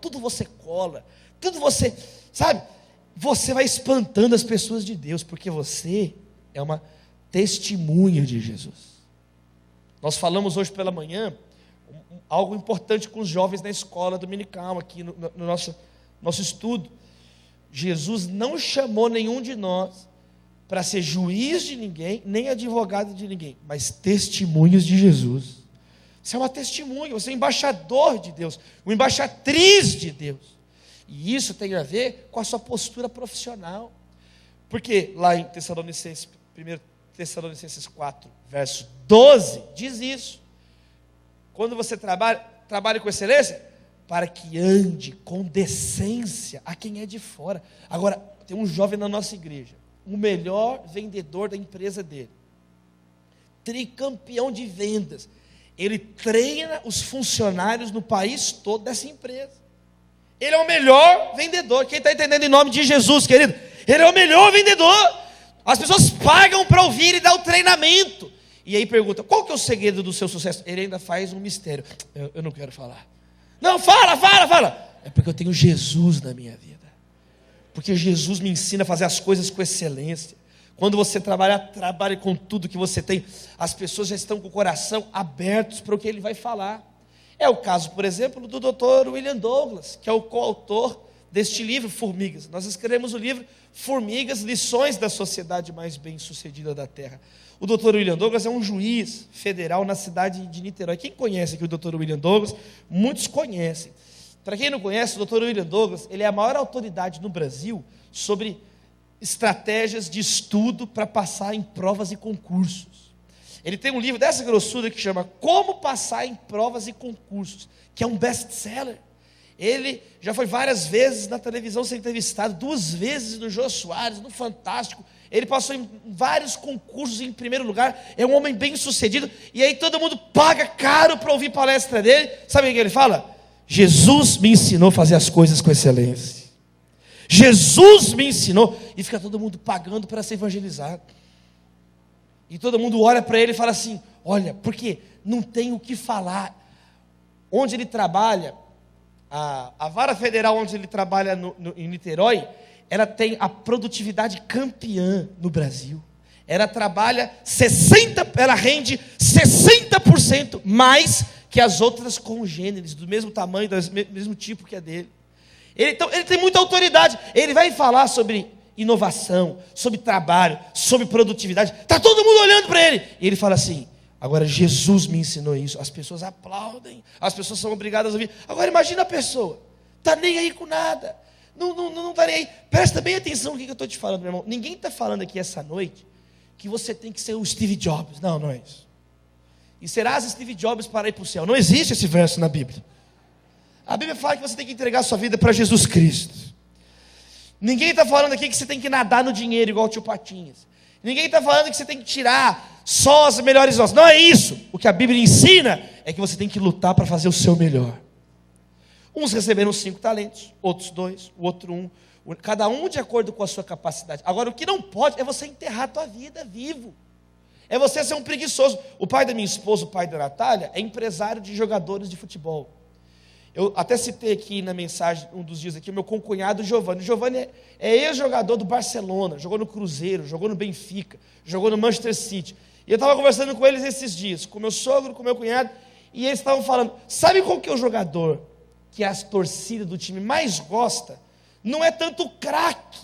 Speaker 5: tudo você, sabe? Você vai espantando as pessoas de Deus, porque você é uma testemunha de Jesus. Nós falamos hoje pela manhã, algo importante com os jovens na escola dominical, aqui no nosso estudo. Jesus não chamou nenhum de nós para ser juiz de ninguém, nem advogado de ninguém, mas testemunhos de Jesus. Você é uma testemunha, você é um embaixador de Deus, uma embaixatriz de Deus. E isso tem a ver com a sua postura profissional. Porque lá em 1 Tessalonicenses 4, verso 12, diz isso. Quando você trabalhe com excelência, para que ande com decência a quem é de fora. Agora, tem um jovem na nossa igreja, o melhor vendedor da empresa dele, tricampeão de vendas. Ele treina os funcionários no país todo dessa empresa. Ele é o melhor vendedor. Quem está entendendo em nome de Jesus, querido? Ele é o melhor vendedor. As pessoas pagam para ouvir e dar o treinamento. E aí pergunta, qual que é o segredo do seu sucesso? Ele ainda faz um mistério. Eu não quero falar. Não, fala. É porque eu tenho Jesus na minha vida. Porque Jesus me ensina a fazer as coisas com excelência. Quando você trabalhe com tudo que você tem. As pessoas já estão com o coração abertos para o que ele vai falar. É o caso, por exemplo, do Dr. William Douglas, que é o coautor deste livro, Formigas. Nós escrevemos o livro Formigas, Lições da Sociedade Mais Bem-Sucedida da Terra. O Dr. William Douglas é um juiz federal na cidade de Niterói. Quem conhece aqui o Dr. William Douglas? Muitos conhecem. Para quem não conhece, o Dr. William Douglas, ele é a maior autoridade no Brasil sobre estratégias de estudo para passar em provas e concursos. Ele tem um livro dessa grossura que chama Como Passar em Provas e Concursos, que é um best-seller. Ele já foi várias vezes na televisão ser entrevistado, 2 vezes no Jô Soares, no Fantástico. Ele passou em vários concursos em primeiro lugar, é um homem bem sucedido, e aí todo mundo paga caro para ouvir palestra dele. Sabe o que ele fala? Jesus me ensinou a fazer as coisas com excelência. Jesus me ensinou, e fica todo mundo pagando para ser evangelizado. E todo mundo olha para ele e fala assim, olha, porque não tem o que falar. Onde ele trabalha, a vara federal onde ele trabalha em Niterói, ela tem a produtividade campeã no Brasil. Ela rende 60% mais que as outras congêneres, do mesmo tamanho, do mesmo tipo que a dele. Então, ele tem muita autoridade. Ele vai falar sobre inovação, sobre trabalho, sobre produtividade. Está todo mundo olhando para ele. E ele fala assim, agora Jesus me ensinou isso. As pessoas aplaudem, as pessoas são obrigadas a ouvir. Agora imagina a pessoa, está nem aí com nada, não está nem aí. Presta bem atenção no que eu estou te falando, meu irmão. Ninguém está falando aqui essa noite que você tem que ser o Steve Jobs. Não, não é isso. E serás Steve Jobs para ir para o céu. Não existe esse verso na Bíblia. A Bíblia fala que você tem que entregar a sua vida para Jesus Cristo. Ninguém está falando aqui que você tem que nadar no dinheiro igual o tio Patinhas. Ninguém está falando que você tem que tirar só as melhores notas. Não é isso. O que a Bíblia ensina é que você tem que lutar para fazer o seu melhor. Uns receberam 5 talentos, outros 2, o outro 1. Cada um de acordo com a sua capacidade. Agora, o que não pode é você enterrar a tua vida vivo. É você ser um preguiçoso. O pai da minha esposa, o pai da Natália, é empresário de jogadores de futebol. Eu até citei aqui na mensagem, um dos dias aqui, o meu concunhado Giovanni. Giovanni é ex-jogador do Barcelona, jogou no Cruzeiro, jogou no Benfica, jogou no Manchester City. E eu estava conversando com eles esses dias, com meu sogro, com meu cunhado, e eles estavam falando, sabe qual que é o jogador que a torcida do time mais gosta? Não é tanto o craque.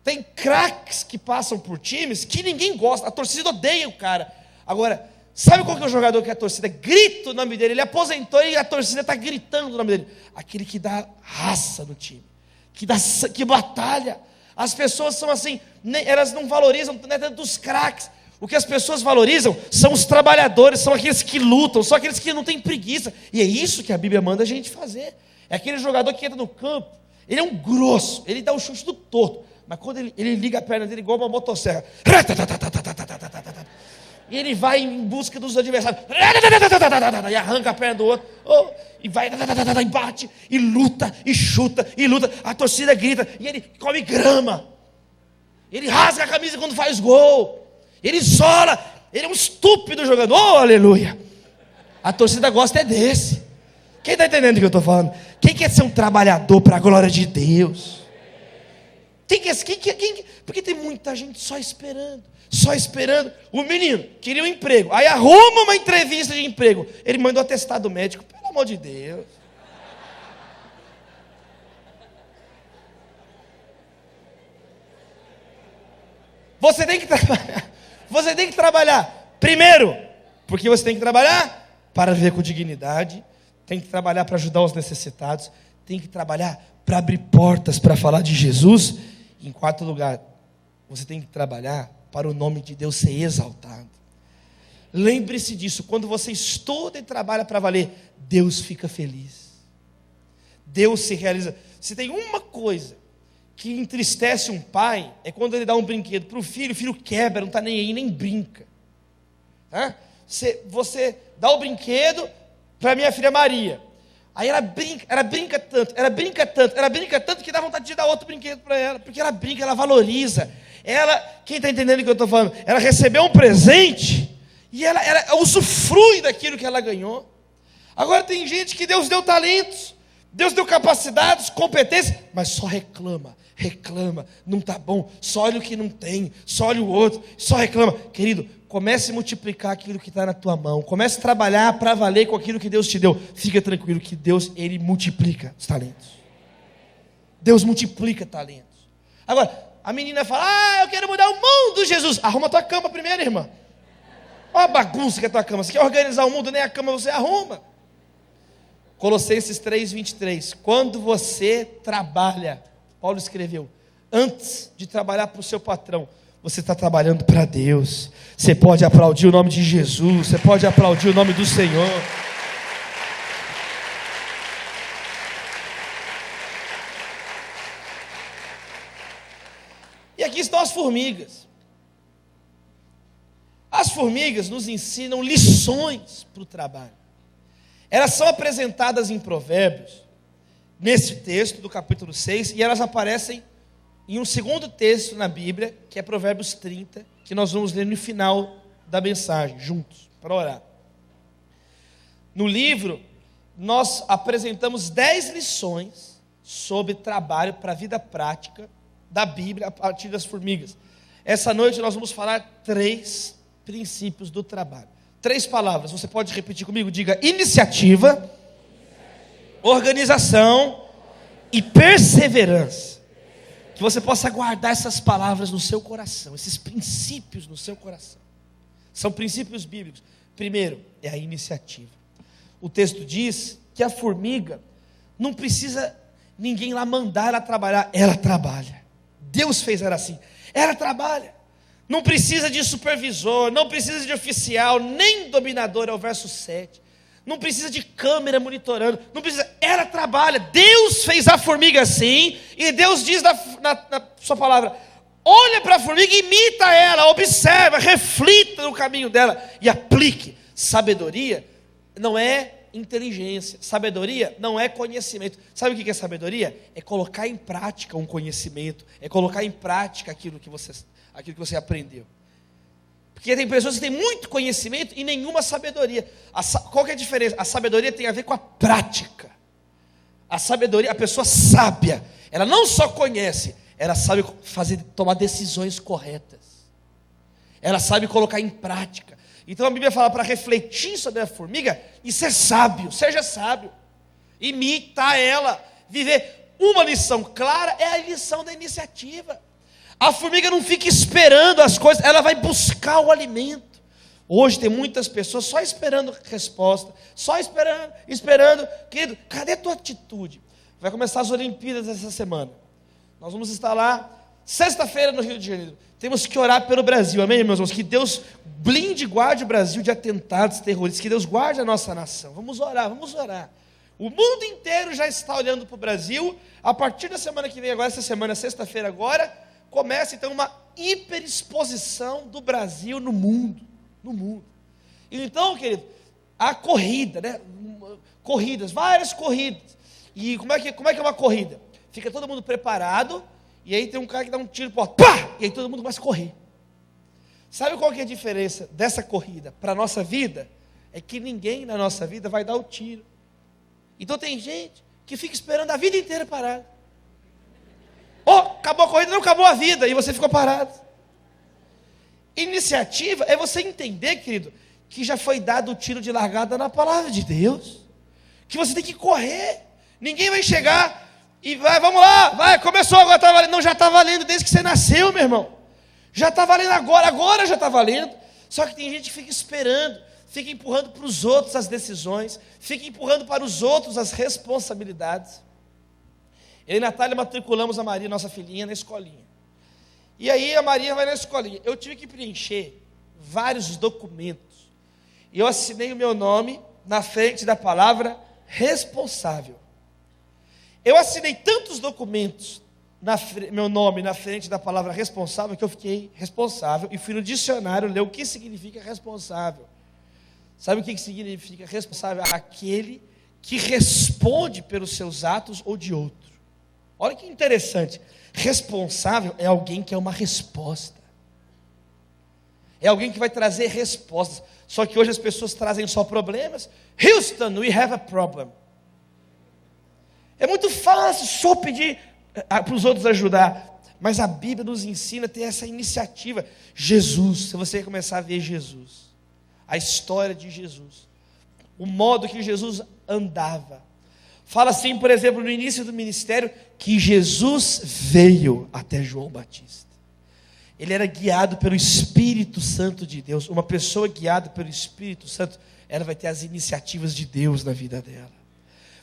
Speaker 5: Tem craques que passam por times que ninguém gosta, a torcida odeia o cara. Agora, sabe qual que é o jogador que a torcida grita o nome dele? Ele aposentou e a torcida está gritando o nome dele. Aquele que dá raça no time, que batalha. As pessoas são assim, elas não valorizam, não é tanto os craques. O que as pessoas valorizam são os trabalhadores, são aqueles que lutam, são aqueles que não têm preguiça. E é isso que a Bíblia manda a gente fazer. É aquele jogador que entra no campo, ele é um grosso, ele dá o chute do torto. Mas quando ele liga a perna dele igual uma motosserra, e ele vai em busca dos adversários, e arranca a perna do outro, e vai, e bate, e luta, e chuta, e luta. A torcida grita, e ele come grama, ele rasga a camisa quando faz gol, ele isola, ele é um estúpido jogador. Oh, aleluia! A torcida gosta é desse. Quem está entendendo o que eu estou falando? Quem quer ser um trabalhador para a glória de Deus? Porque tem muita gente só esperando. O menino queria um emprego, aí arruma uma entrevista de emprego, ele manda o atestado médico, pelo amor de Deus. Você tem que trabalhar, primeiro, porque você tem que trabalhar para viver com dignidade, tem que trabalhar para ajudar os necessitados, tem que trabalhar para abrir portas para falar de Jesus. Em quarto lugar, você tem que trabalhar para o nome de Deus ser exaltado. Lembre-se disso, quando você estuda e trabalha para valer, Deus fica feliz. Deus se realiza. Se tem uma coisa que entristece um pai, é quando ele dá um brinquedo para o filho quebra, não está nem aí, nem brinca. Você dá o brinquedo para minha filha Maria. Aí ela brinca tanto que dá vontade de dar outro brinquedo para ela, porque ela brinca, ela valoriza. Quem está entendendo o que eu estou falando? Ela recebeu um presente e ela usufrui daquilo que ela ganhou. Agora tem gente que Deus deu talentos, Deus deu capacidades, competências, mas só reclama, não está bom, só olha o que não tem, só olha o outro, só reclama. Querido, comece a multiplicar aquilo que está na tua mão. Comece a trabalhar para valer com aquilo que Deus te deu. Fica tranquilo que Deus, Ele multiplica os talentos. Deus multiplica talentos. Agora, a menina fala, eu quero mudar o mundo, Jesus. Arruma a tua cama primeiro, irmã. Olha a bagunça que é a tua cama. Você quer organizar o mundo, nem a cama você arruma. Colossenses 3:23. Quando você trabalha, Paulo escreveu, antes de trabalhar para o seu patrão, você está trabalhando para Deus. Você pode aplaudir o nome de Jesus. Você pode aplaudir o nome do Senhor. E aqui estão as formigas. As formigas nos ensinam lições para o trabalho. Elas são apresentadas em Provérbios, nesse texto do capítulo 6, e elas aparecem em um segundo texto na Bíblia, que é Provérbios 30, que nós vamos ler no final da mensagem, juntos, para orar. No livro, nós apresentamos 10 lições sobre trabalho para a vida prática da Bíblia a partir das formigas. Essa noite nós vamos falar 3 princípios do trabalho. 3 palavras, você pode repetir comigo? Diga: iniciativa, organização e perseverança. Que você possa guardar essas palavras no seu coração, esses princípios no seu coração. São princípios bíblicos. Primeiro, é a iniciativa. O texto diz que a formiga não precisa ninguém lá mandar ela trabalhar, ela trabalha. Deus fez ela assim, ela trabalha. Não precisa de supervisor, não precisa de oficial, nem dominador, é o verso 7. Não precisa de câmera monitorando, não precisa, ela trabalha. Deus fez a formiga assim, e Deus diz na sua palavra, olha para a formiga, imita ela, observa, reflita no caminho dela e aplique. Sabedoria não é inteligência, sabedoria não é conhecimento. Sabe o que é sabedoria? É colocar em prática um conhecimento, é colocar em prática aquilo que você aprendeu. Porque tem pessoas que têm muito conhecimento e nenhuma sabedoria. Qual que é a diferença? A sabedoria tem a ver com a prática. A sabedoria, a pessoa sábia, ela não só conhece, ela sabe tomar decisões corretas. Ela sabe colocar em prática. Então a Bíblia fala para refletir sobre a formiga e ser sábio, seja sábio. Imita ela. Viver uma lição clara é a lição da iniciativa. A formiga não fica esperando as coisas, ela vai buscar o alimento. Hoje tem muitas pessoas só esperando resposta, só esperando. Querido, cadê a tua atitude? Vai começar as Olimpíadas essa semana. Nós vamos estar lá, sexta-feira no Rio de Janeiro. Temos que orar pelo Brasil, amém, meus irmãos? Que Deus blinde e guarde o Brasil de atentados terroristas, que Deus guarde a nossa nação. Vamos orar, vamos orar. O mundo inteiro já está olhando para o Brasil. A partir da semana que vem agora, essa semana, sexta-feira agora, começa então uma hiperexposição do Brasil no mundo. No mundo. Então, querido, a corrida, né? Corridas, várias corridas. E como é que é uma corrida? Fica todo mundo preparado, e aí tem um cara que dá um tiro, pá! E aí todo mundo começa a correr. Sabe qual que é a diferença dessa corrida para a nossa vida? É que ninguém na nossa vida vai dar o tiro. Então tem gente que fica esperando a vida inteira parada. Acabou a corrida, não acabou a vida, e você ficou parado. Iniciativa é você entender, querido, que já foi dado o tiro de largada na palavra de Deus, que você tem que correr. Ninguém vai chegar e vai, vamos lá, vai, começou, agora está valendo. Não, já está valendo desde que você nasceu, meu irmão. Já está valendo agora já está valendo. Só que tem gente que fica esperando, fica empurrando para os outros as decisões, fica empurrando para os outros as responsabilidades. Eu e a Natália matriculamos a Maria, nossa filhinha, na escolinha. E aí a Maria vai na escolinha. Eu tive que preencher vários documentos. E eu assinei o meu nome na frente da palavra responsável. Eu assinei tantos documentos, meu nome na frente da palavra responsável, que eu fiquei responsável e fui no dicionário ler o que significa responsável. Sabe o que significa responsável? Aquele que responde pelos seus atos ou de outro. Olha que interessante. Responsável é alguém que é uma resposta. É alguém que vai trazer respostas. Só que hoje as pessoas trazem só problemas. Houston, we have a problem. É muito fácil só pedir para os outros ajudar. Mas a Bíblia nos ensina a ter essa iniciativa. Jesus, se você começar a ver Jesus, a história de Jesus, o modo que Jesus andava, fala assim, por exemplo, no início do ministério, que Jesus veio até João Batista. Ele era guiado pelo Espírito Santo de Deus. Uma pessoa guiada pelo Espírito Santo, ela vai ter as iniciativas de Deus na vida dela.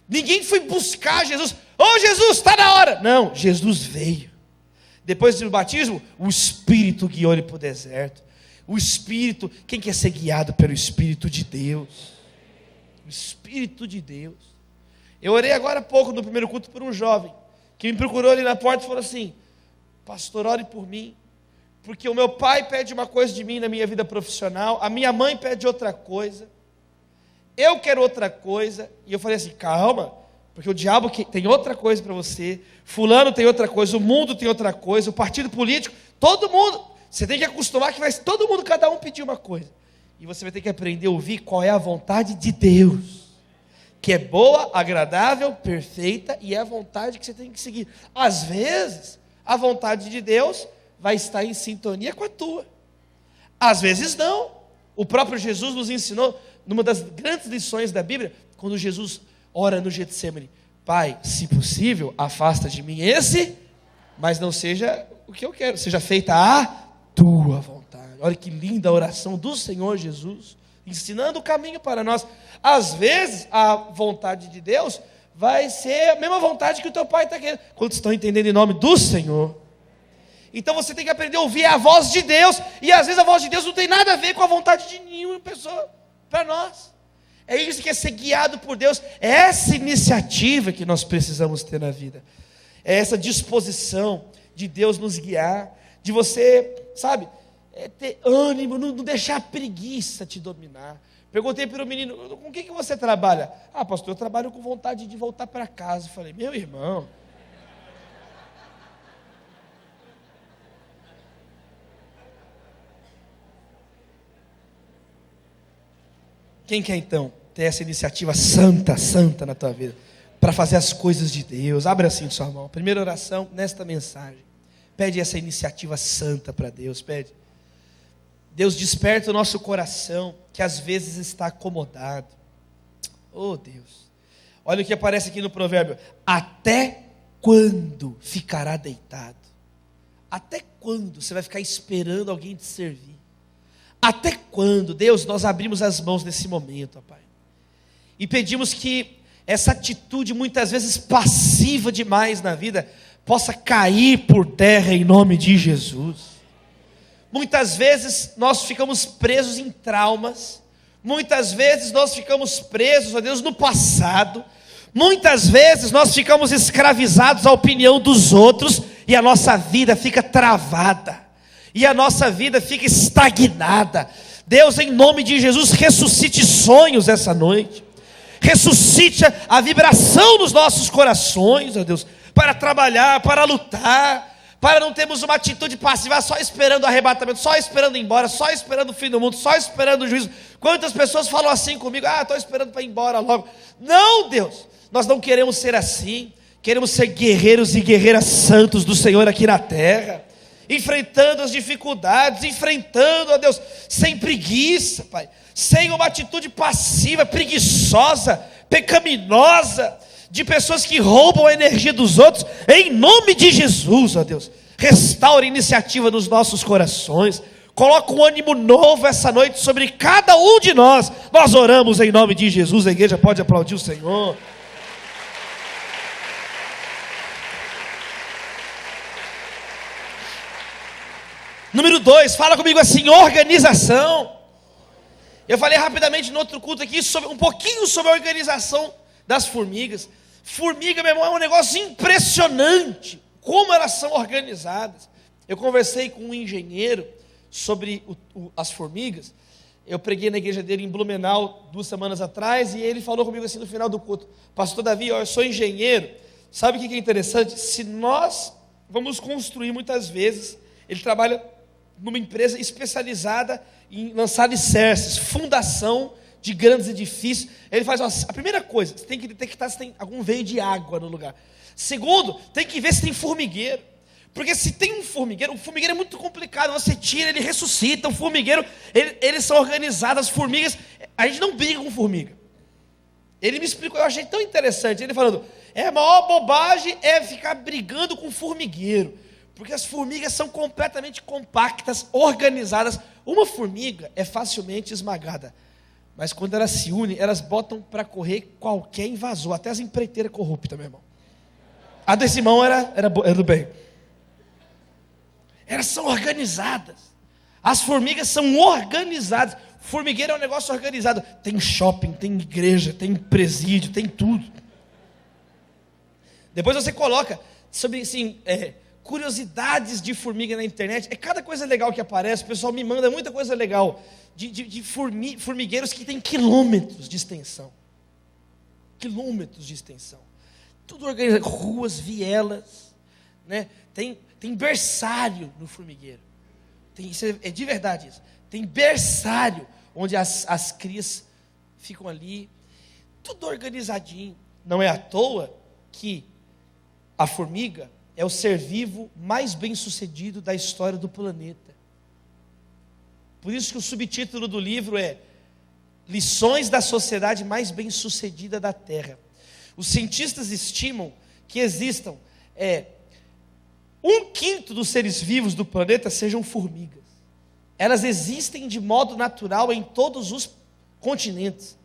Speaker 5: Ninguém foi buscar Jesus. Ô Jesus, está na hora. Não, Jesus veio. Depois do batismo, o Espírito guiou ele para o deserto. O Espírito, quem quer ser guiado pelo Espírito de Deus? O Espírito de Deus. Eu orei agora há pouco no primeiro culto por um jovem que me procurou ali na porta e falou assim: pastor, ore por mim, porque o meu pai pede uma coisa de mim na minha vida profissional, a minha mãe pede outra coisa, eu quero outra coisa. E eu falei assim: calma, porque o diabo tem outra coisa para você, fulano tem outra coisa, o mundo tem outra coisa, o partido político, todo mundo, você tem que acostumar que vai todo mundo, cada um pedir uma coisa, e você vai ter que aprender a ouvir qual é a vontade de Deus, que é boa, agradável, perfeita, e é a vontade que você tem que seguir. Às vezes, a vontade de Deus vai estar em sintonia com a tua, às vezes não. O próprio Jesus nos ensinou, numa das grandes lições da Bíblia, quando Jesus ora no Getsemane: Pai, se possível, afasta de mim esse, mas não seja o que eu quero, seja feita a tua vontade. Olha que linda a oração do Senhor Jesus, ensinando o caminho para nós. Às vezes, a vontade de Deus vai ser a mesma vontade que o teu pai está querendo. Quantos estão entendendo em nome do Senhor? Então você tem que aprender a ouvir a voz de Deus, e às vezes a voz de Deus não tem nada a ver com a vontade de nenhuma pessoa, para nós. É isso que é ser guiado por Deus, é essa iniciativa que nós precisamos ter na vida, é essa disposição de Deus nos guiar, de você, sabe, ter ânimo, não deixar a preguiça te dominar. Perguntei para o menino: com o que você trabalha? Ah, pastor, eu trabalho com vontade de voltar para casa. Eu falei: meu irmão, quem quer então ter essa iniciativa santa na tua vida, para fazer as coisas de Deus? Abre assim sua mão. Primeira oração nesta mensagem. Pede essa iniciativa santa para Deus. Pede: Deus, desperta o nosso coração, que às vezes está acomodado. Oh Deus, olha o que aparece aqui no provérbio: até quando ficará deitado? Até quando você vai ficar esperando alguém te servir? Até quando? Deus, nós abrimos as mãos nesse momento, ó Pai, e pedimos que essa atitude muitas vezes passiva demais na vida possa cair por terra em nome de Jesus. Muitas vezes nós ficamos presos em traumas, muitas vezes nós ficamos presos, ó Deus, no passado, muitas vezes nós ficamos escravizados à opinião dos outros, e a nossa vida fica travada, e a nossa vida fica estagnada. Deus, em nome de Jesus, ressuscite sonhos essa noite, ressuscite a vibração nos nossos corações, ó Deus, para trabalhar, para lutar, para não termos uma atitude passiva, só esperando o arrebatamento, só esperando ir embora, só esperando o fim do mundo, só esperando o juízo. Quantas pessoas falam assim comigo: ah, estou esperando para ir embora logo. Não, Deus, nós não queremos ser assim, queremos ser guerreiros e guerreiras santos do Senhor aqui na terra, enfrentando as dificuldades, enfrentando, ó Deus, sem preguiça, Pai, sem uma atitude passiva, preguiçosa, pecaminosa, de pessoas que roubam a energia dos outros. Em nome de Jesus, ó Deus, restaure a iniciativa nos nossos corações, coloca um ânimo novo essa noite sobre cada um de nós. Nós oramos em nome de Jesus. A igreja pode aplaudir o Senhor. Número 2, fala comigo assim: organização. Eu falei rapidamente no outro culto aqui um pouquinho sobre a organização das formigas. Formiga, meu irmão, é um negócio impressionante, como elas são organizadas. Eu conversei com um engenheiro sobre as formigas. Eu preguei na igreja dele em Blumenau 2 semanas atrás, e ele falou comigo assim no final do culto: pastor Davi, eu sou engenheiro. Sabe o que é interessante? Se nós vamos construir, muitas vezes, ele trabalha numa empresa especializada em lançar alicerces, fundação de grandes edifícios. Ele faz a primeira coisa: você tem que detectar se tem algum veio de água no lugar. Segundo, tem que ver se tem formigueiro, Porque se tem um formigueiro, o formigueiro é muito complicado, você tira, ele ressuscita, o formigueiro, eles são organizados, as formigas, a gente não briga com formiga. Ele me explicou, eu achei tão interessante, ele falando, a maior bobagem é ficar brigando com formigueiro, porque as formigas são completamente compactas, organizadas. Uma formiga é facilmente esmagada, mas quando elas se unem, elas botam para correr qualquer invasor, até as empreiteiras corruptas, meu irmão. A desse irmão era do bem. Elas são organizadas. As formigas são organizadas. Formigueiro é um negócio organizado. Tem shopping, tem igreja, tem presídio, tem tudo. Depois você coloca sobre assim, curiosidades de formiga na internet. É cada coisa legal que aparece. O pessoal me manda muita coisa legal de formigueiros que tem quilômetros de extensão. Quilômetros de extensão. Tudo organizado. Ruas, vielas, né? Tem berçário no formigueiro. É de verdade isso. Tem berçário, onde as crias ficam ali. Tudo organizadinho. Não é à toa que a formiga é o ser vivo mais bem sucedido da história do planeta. Por isso que o subtítulo do livro é Lições da Sociedade Mais Bem Sucedida da Terra. Os cientistas estimam que existam 1/5 dos seres vivos do planeta sejam formigas. Elas existem de modo natural em todos os continentes.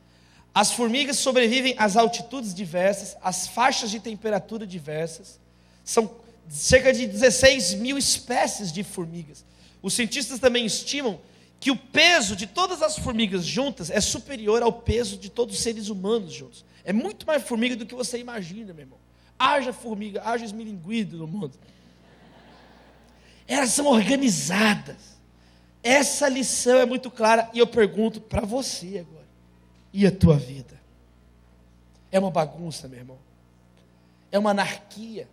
Speaker 5: As formigas sobrevivem às altitudes diversas, às faixas de temperatura diversas. São cerca de 16 mil espécies de formigas. Os cientistas também estimam que o peso de todas as formigas juntas é superior ao peso de todos os seres humanos juntos. É muito mais formiga do que você imagina, meu irmão. Haja formiga, haja esmilinguido no mundo. Elas são organizadas. Essa lição é muito clara. E eu pergunto para você agora. E a tua vida? É uma bagunça, meu irmão? É uma anarquia?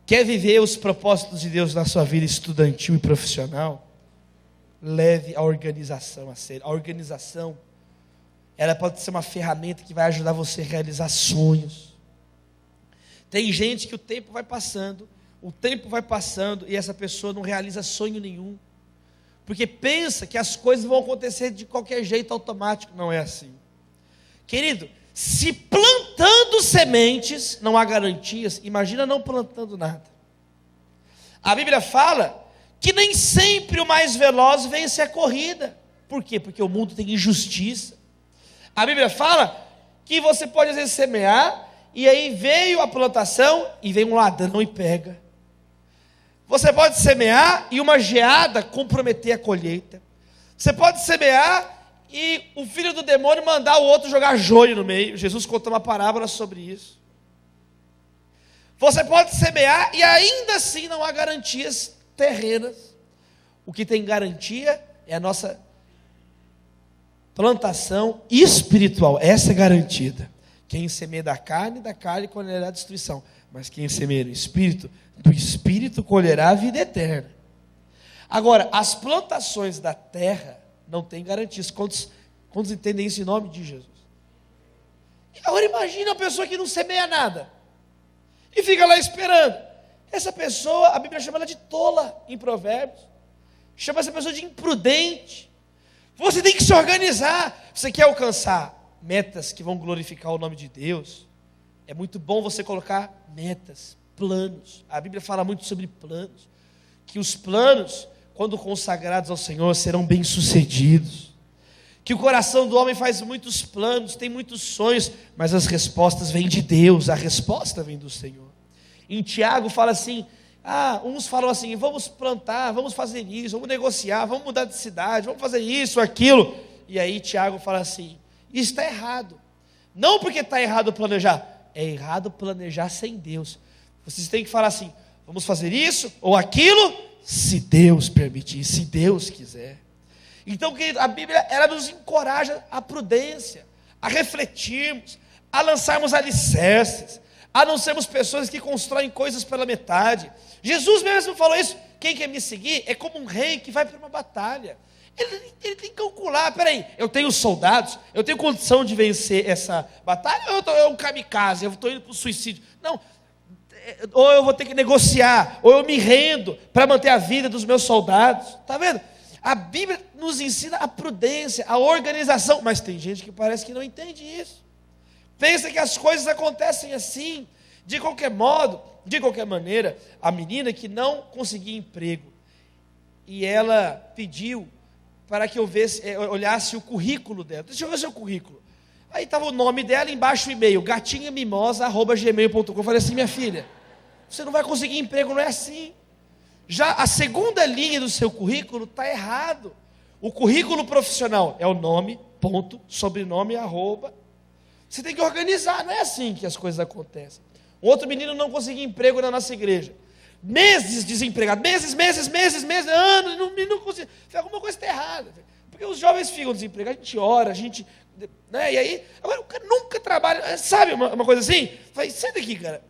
Speaker 5: Quer viver os propósitos de Deus na sua vida estudantil e profissional? Leve a organização a sério. A organização, ela pode ser uma ferramenta que vai ajudar você a realizar sonhos. Tem gente que o tempo vai passando e essa pessoa não realiza sonho nenhum, porque pensa que as coisas vão acontecer de qualquer jeito automático. Não é assim, querido. Se plantando sementes não há garantias, imagina não plantando nada. A Bíblia fala que nem sempre o mais veloz vence a corrida. Por quê? Porque o mundo tem injustiça. A Bíblia fala que você pode às vezes semear, e aí veio a plantação e vem um ladrão e pega. Você pode semear e uma geada comprometer a colheita. Você pode semear e o filho do demônio mandar o outro jogar joio no meio. Jesus contou uma parábola sobre isso. Você pode semear e ainda assim não há garantias terrenas. O que tem garantia é a nossa plantação espiritual. Essa é garantida. Quem semeia da carne colherá a destruição. Mas quem semeia no espírito, do espírito colherá a vida eterna. Agora, as plantações da terra não têm garantias. Quantos entendem isso em nome de Jesus? Agora imagina a pessoa que não semeia nada e fica lá esperando. Essa pessoa, a Bíblia chama ela de tola em Provérbios. Chama essa pessoa de imprudente. Você tem que se organizar. Você quer alcançar metas que vão glorificar o nome de Deus? É muito bom você colocar metas, planos. A Bíblia fala muito sobre planos. Que os planos, quando consagrados ao Senhor, serão bem-sucedidos. Que o coração do homem faz muitos planos, tem muitos sonhos, mas as respostas vêm de Deus, a resposta vem do Senhor. Em Tiago fala assim, uns falam assim, vamos plantar, vamos fazer isso, vamos negociar, vamos mudar de cidade, vamos fazer isso, aquilo. E aí Tiago fala assim, isso está errado. Não porque está errado planejar, é errado planejar sem Deus. Vocês têm que falar assim, vamos fazer isso ou aquilo, se Deus permitir, se Deus quiser. Então, querido, a Bíblia, ela nos encoraja à prudência, a refletirmos, a lançarmos alicerces, a não sermos pessoas que constroem coisas pela metade. Jesus mesmo falou isso, quem quer me seguir é como um rei que vai para uma batalha. Ele tem que calcular, peraí, eu tenho soldados, eu tenho condição de vencer essa batalha, ou eu estou um kamikaze, eu estou indo para o suicídio? Não, ou eu vou ter que negociar, ou eu me rendo para manter a vida dos meus soldados. Está vendo? A Bíblia nos ensina a prudência, a organização, mas tem gente que parece que não entende isso. Pensa que as coisas acontecem assim, de qualquer modo, de qualquer maneira. A menina que não conseguia emprego, e ela pediu para que eu olhasse o currículo dela. Deixa eu ver o seu currículo. Aí estava o nome dela, embaixo o e-mail, gatinhamimosa@gmail.com. Eu falei assim: minha filha, você não vai conseguir emprego, não é assim. Já a segunda linha do seu currículo está errado. O currículo profissional é o nome, ponto, sobrenome, arroba. Você tem que organizar, não é assim que as coisas acontecem. Um outro menino não conseguia emprego na nossa igreja. Meses desempregado, meses, anos, não conseguia. Alguma coisa está errada. Porque os jovens ficam desempregados, a gente ora, né? E aí, agora o cara nunca trabalha, sabe uma coisa assim? Falei, senta aqui, cara,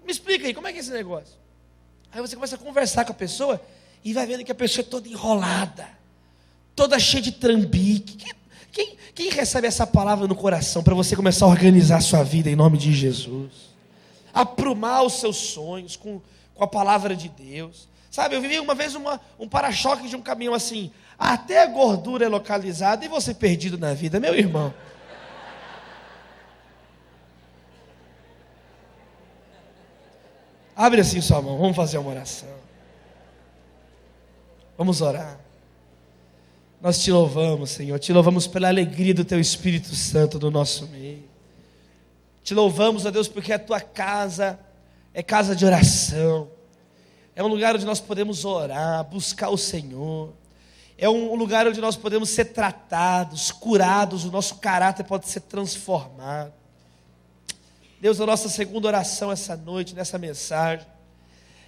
Speaker 5: me explica aí, como é que é esse negócio? Aí você começa a conversar com a pessoa e vai vendo que a pessoa é toda enrolada, toda cheia de trambique. Quem recebe essa palavra no coração para você começar a organizar a sua vida em nome de Jesus? Aprumar os seus sonhos com a palavra de Deus. Sabe, eu vivi uma vez um para-choque de um caminhão assim, até a gordura é localizada e você perdido na vida, meu irmão. Abre assim sua mão, vamos fazer uma oração. Vamos orar. Nós te louvamos, Senhor, te louvamos pela alegria do Teu Espírito Santo no nosso meio. Te louvamos, ó Deus, porque a Tua casa é casa de oração. É um lugar onde nós podemos orar, buscar o Senhor. É um lugar onde nós podemos ser tratados, curados, o nosso caráter pode ser transformado. Deus, a nossa segunda oração essa noite, nessa mensagem,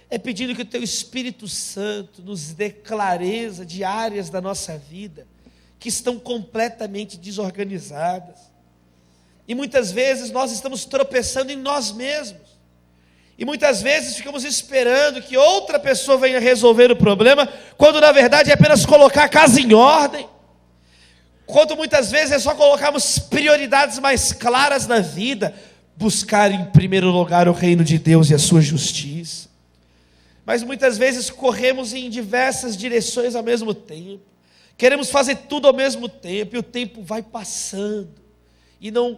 Speaker 5: é pedindo que o Teu Espírito Santo nos dê clareza de áreas da nossa vida que estão completamente desorganizadas. E muitas vezes nós estamos tropeçando em nós mesmos. E muitas vezes ficamos esperando que outra pessoa venha resolver o problema, quando na verdade é apenas colocar a casa em ordem. Quando muitas vezes é só colocarmos prioridades mais claras na vida, buscar em primeiro lugar o reino de Deus e a sua justiça. Mas muitas vezes corremos em diversas direções ao mesmo tempo, queremos fazer tudo ao mesmo tempo, e o tempo vai passando, e não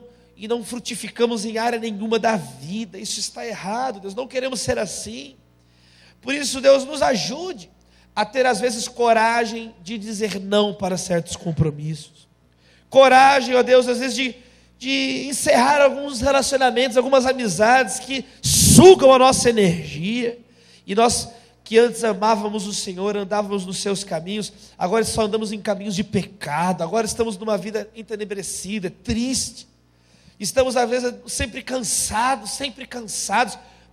Speaker 5: frutificamos em área nenhuma da vida. Isso está errado, Deus, não queremos ser assim. Por isso, Deus, nos ajude a ter às vezes coragem de dizer não para certos compromissos, coragem, ó Deus, às vezes de encerrar alguns relacionamentos, algumas amizades que sugam a nossa energia. E nós que antes amávamos o Senhor, andávamos nos seus caminhos, agora só andamos em caminhos de pecado, agora estamos numa vida entenebrecida, triste. Estamos às vezes sempre cansados.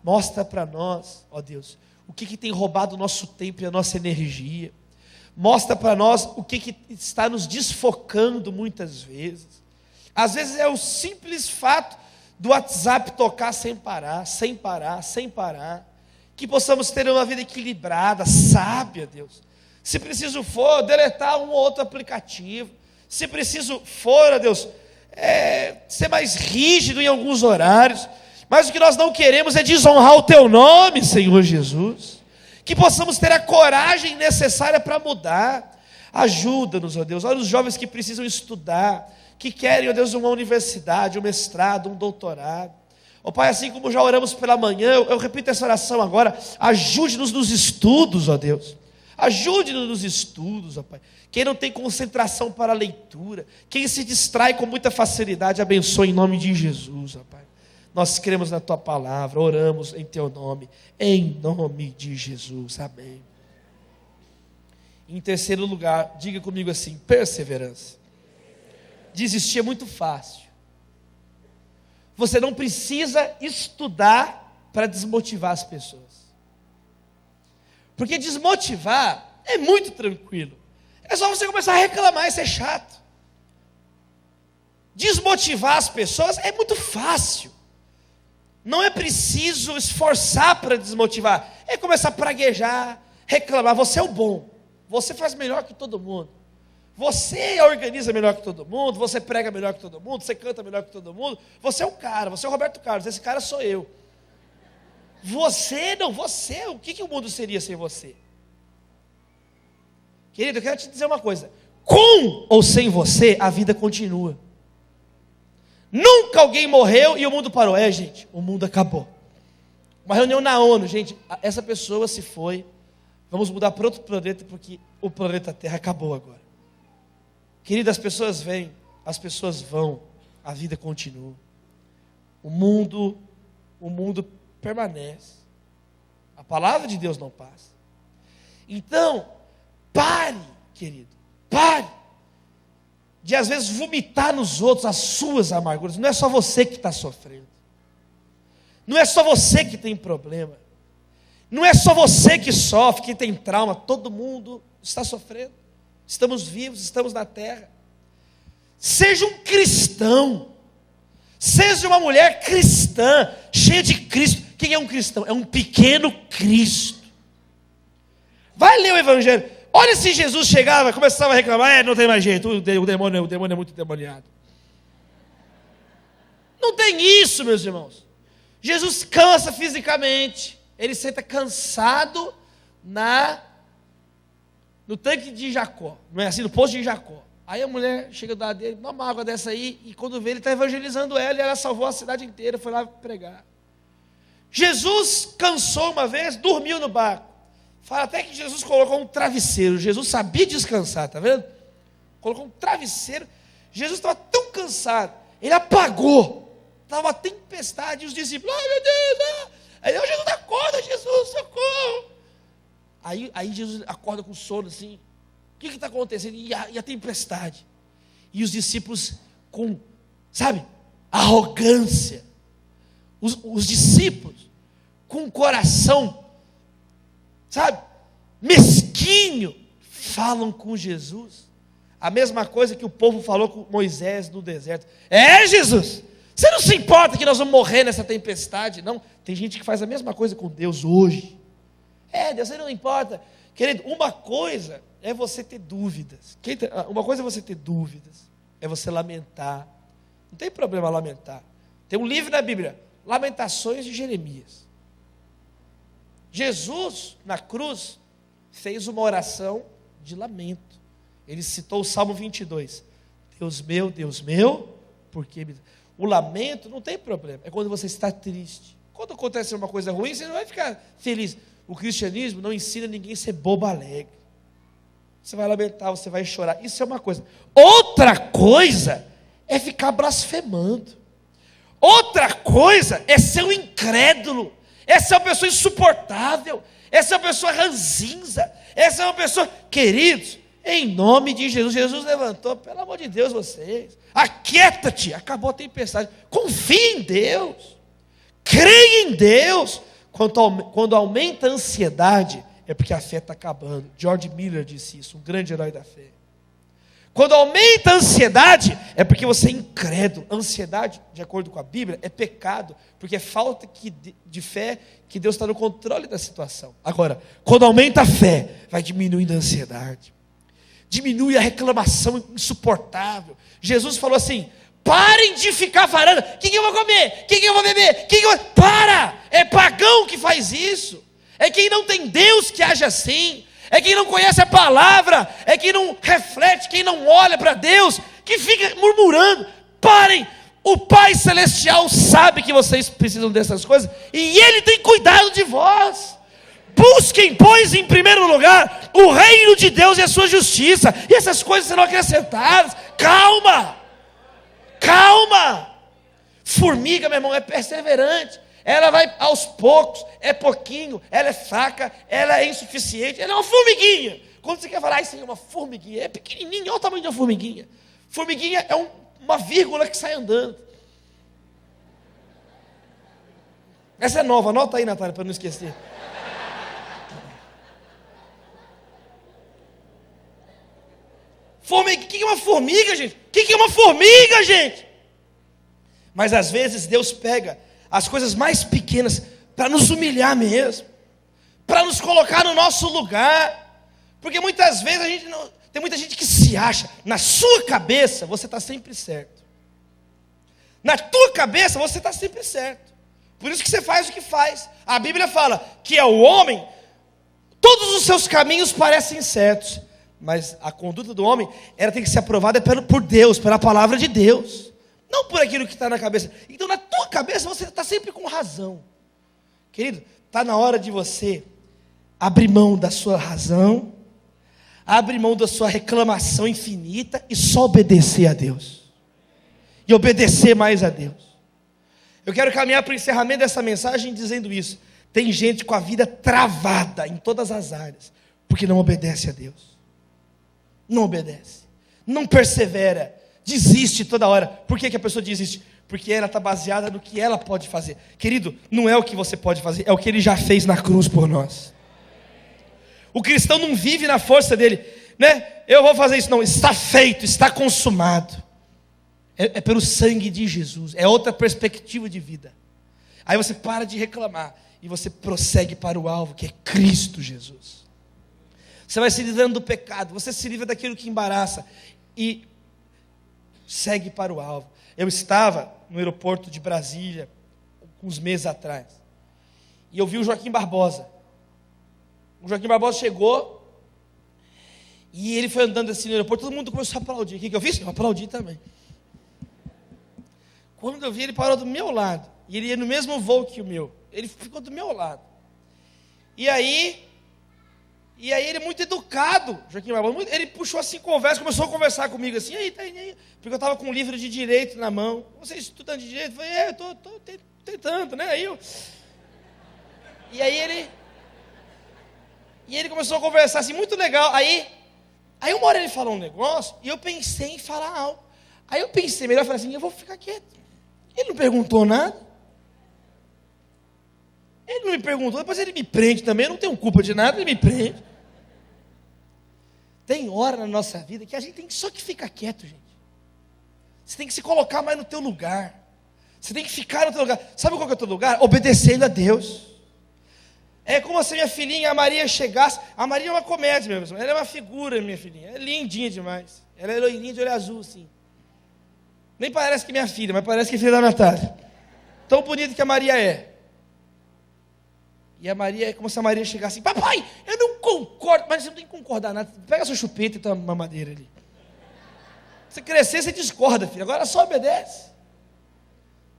Speaker 5: Mostra para nós, ó Deus, o que tem roubado o nosso tempo e a nossa energia. Mostra para nós o que está nos desfocando muitas vezes. Às vezes é o simples fato do WhatsApp tocar sem parar. Que possamos ter uma vida equilibrada, sábia, Deus. Se preciso for, deletar um ou outro aplicativo. Se preciso for, ó Deus, ser mais rígido em alguns horários. Mas o que nós não queremos é desonrar o Teu nome, Senhor Jesus. Que possamos ter a coragem necessária para mudar. Ajuda-nos, ó Deus. Olha os jovens que precisam estudar, que querem, ó Deus, uma universidade, um mestrado, um doutorado. Ó Pai, assim como já oramos pela manhã, eu repito essa oração agora. Ajude-nos nos estudos, ó Deus. Ajude-nos nos estudos, ó Pai. Quem não tem concentração para a leitura, quem se distrai com muita facilidade, abençoe em nome de Jesus, ó Pai. Nós cremos na Tua palavra, oramos em Teu nome, em nome de Jesus, amém. Em terceiro lugar, diga comigo assim: perseverança. Desistir é muito fácil. Você não precisa estudar para desmotivar as pessoas. Porque desmotivar é muito tranquilo. É só você começar a reclamar e ser chato. Desmotivar as pessoas é muito fácil. Não é preciso esforçar para desmotivar. É começar a praguejar, reclamar. Você é o bom. Você faz melhor que todo mundo. Você organiza melhor que todo mundo, você prega melhor que todo mundo, você canta melhor que todo mundo. Você é o cara, você é o Roberto Carlos, esse cara sou eu. Você, o que o mundo seria sem você? Querido, eu quero te dizer uma coisa. Com ou sem você, a vida continua. Nunca alguém morreu e o mundo parou. Gente, o mundo acabou. Uma reunião na ONU, gente, essa pessoa se foi. Vamos mudar para outro planeta porque o planeta Terra acabou agora. Querido, as pessoas vêm, as pessoas vão, a vida continua. O mundo permanece. A palavra de Deus não passa. Então, pare, querido, pare de às vezes vomitar nos outros as suas amarguras. Não é só você que está sofrendo. Não é só você que tem problema. Não é só você que sofre, que tem trauma. Todo mundo está sofrendo. Estamos vivos, estamos na terra. Seja um cristão. Seja uma mulher cristã, cheia de Cristo. Quem é um cristão? É um pequeno Cristo. Vai ler o Evangelho. Olha se Jesus chegava, começava a reclamar, não tem mais jeito, o demônio é muito demoniado. Não tem isso, meus irmãos. Jesus cansa fisicamente. Ele senta cansado no tanque de Jacó. Não é assim? No poço de Jacó. Aí a mulher chega do lado dele, dá uma água dessa aí, e quando vê, ele está evangelizando ela, e ela salvou a cidade inteira, foi lá pregar. Jesus cansou uma vez, dormiu no barco. Fala até que Jesus colocou um travesseiro. Jesus sabia descansar, tá vendo? Colocou um travesseiro. Jesus estava tão cansado, ele apagou. Estava uma tempestade, e os discípulos, ai meu Deus, aí Jesus acorda, Jesus, socorro. Aí Jesus acorda com sono assim. O que está acontecendo? E a tempestade. E os discípulos com, arrogância. Os discípulos com o coração, mesquinho, falam com Jesus. A mesma coisa que o povo falou com Moisés no deserto. Jesus, você não se importa que nós vamos morrer nessa tempestade? Não, tem gente que faz a mesma coisa com Deus hoje. Deus, você não importa. Querido, uma coisa é você ter dúvidas. Uma coisa é você ter dúvidas, é você lamentar. Não tem problema lamentar. Tem um livro na Bíblia, Lamentações de Jeremias. Jesus, na cruz, fez uma oração de lamento. Ele citou o Salmo 22. Deus meu, por que me... O lamento não tem problema, é quando você está triste. Quando acontece uma coisa ruim, você não vai ficar feliz. O cristianismo não ensina ninguém a ser bobo alegre. Você vai lamentar, você vai chorar. Isso é uma coisa. Outra coisa é ficar blasfemando. Outra coisa é ser um incrédulo. Essa é uma pessoa insuportável. Essa é uma pessoa ranzinza. Essa é uma pessoa... Queridos, em nome de Jesus, Jesus levantou. Pelo amor de Deus, vocês. Aquieta-te. Acabou a tempestade. Confie em Deus. Creia em Deus. Quando aumenta a ansiedade, é porque a fé está acabando. George Miller disse isso, um grande herói da fé. Quando aumenta a ansiedade, é porque você é incrédulo. Ansiedade, de acordo com a Bíblia, é pecado, porque é falta de fé que Deus está no controle da situação. Agora, quando aumenta a fé, vai diminuindo a ansiedade. Diminui a reclamação insuportável. Jesus falou assim: parem de ficar falando, o que eu vou comer? O que eu vou beber? Para! É pagão que faz isso. É quem não tem Deus que age assim. É quem não conhece a palavra. É quem não reflete, quem não olha para Deus, que fica murmurando. Parem! O Pai Celestial sabe que vocês precisam dessas coisas e Ele tem cuidado de vós. Busquem, pois, em primeiro lugar o reino de Deus e a sua justiça, e essas coisas serão acrescentadas. Calma! Calma! Formiga, meu irmão, é perseverante. Ela vai aos poucos, é pouquinho, ela é fraca, ela é insuficiente, ela é uma formiguinha. Quando você quer falar, isso aí é uma formiguinha, é pequenininha, olha o tamanho de uma formiguinha. Formiguinha é uma vírgula que sai andando. Essa é nova, anota aí, Natália, para não esquecer. Formiga, o que é uma formiga, gente? O que é uma formiga, gente? Mas às vezes Deus pega as coisas mais pequenas para nos humilhar mesmo, para nos colocar no nosso lugar, porque muitas vezes tem muita gente que se acha, na sua cabeça você está sempre certo, na tua cabeça você está sempre certo, Por isso que você faz o que faz. A Bíblia fala que é o homem, todos os seus caminhos parecem certos, mas a conduta do homem, ela tem que ser aprovada por Deus, pela palavra de Deus, não por aquilo que está na cabeça. Então na tua cabeça você está sempre com razão. Querido, está na hora de você abrir mão da sua razão, abrir mão da sua reclamação infinita e só obedecer a Deus. E obedecer mais a Deus. Eu quero caminhar para o encerramento dessa mensagem dizendo isso. Tem gente com a vida travada em todas as áreas, porque não obedece a Deus. Não obedece. Não persevera. Desiste toda hora. Por que a pessoa desiste? Porque ela está baseada no que ela pode fazer. Querido, não é o que você pode fazer, é o que Ele já fez na cruz por nós. O cristão não vive na força dele, né? Eu vou fazer isso, não. Está feito, está consumado. É pelo sangue de Jesus. É outra perspectiva de vida. Aí você para de reclamar e você prossegue para o alvo, que é Cristo Jesus. Você vai se livrando do pecado, você se livra daquilo que embaraça e segue para o alvo. Eu estava no aeroporto de Brasília uns meses atrás e eu vi o Joaquim Barbosa. O Joaquim Barbosa chegou e ele foi andando assim no aeroporto, todo mundo começou a aplaudir. O que eu fiz? Eu aplaudi também. Quando eu vi, ele parou do meu lado. E ele ia no mesmo voo que o meu. Ele ficou do meu lado. E aí ele muito educado, Joaquim Barbosa, ele puxou assim conversa, começou a conversar comigo assim, aí, porque eu estava com um livro de direito na mão. Você é estudante de direito? Eu falei, eu estou tentando, né? E aí ele começou a conversar assim, muito legal. Aí uma hora ele falou um negócio, e eu pensei em falar algo. Aí eu pensei melhor, falei assim, eu vou ficar quieto. Ele não perguntou nada. Ele não me perguntou, depois ele me prende também, eu não tenho culpa de nada, ele me prende. Tem hora na nossa vida que a gente tem só que ficar quieto, gente. Você tem que se colocar mais no teu lugar. Você tem que ficar no teu lugar. Sabe qual que é o teu lugar? Obedecendo a Deus. É como se minha filhinha, a Maria, chegasse. A Maria é uma comédia mesmo. Ela é uma figura, minha filhinha. É lindinha demais. Ela é loirinha de olho azul, assim. Nem parece que é minha filha, mas parece que é filha da Natália. Tão bonita que a Maria é. E a Maria é como se a Maria chegasse assim, papai, eu não concordo, mas você não tem que concordar nada. Pega a sua chupeta e toma uma mamadeira ali. Você crescer, você discorda, filho. Agora só obedece.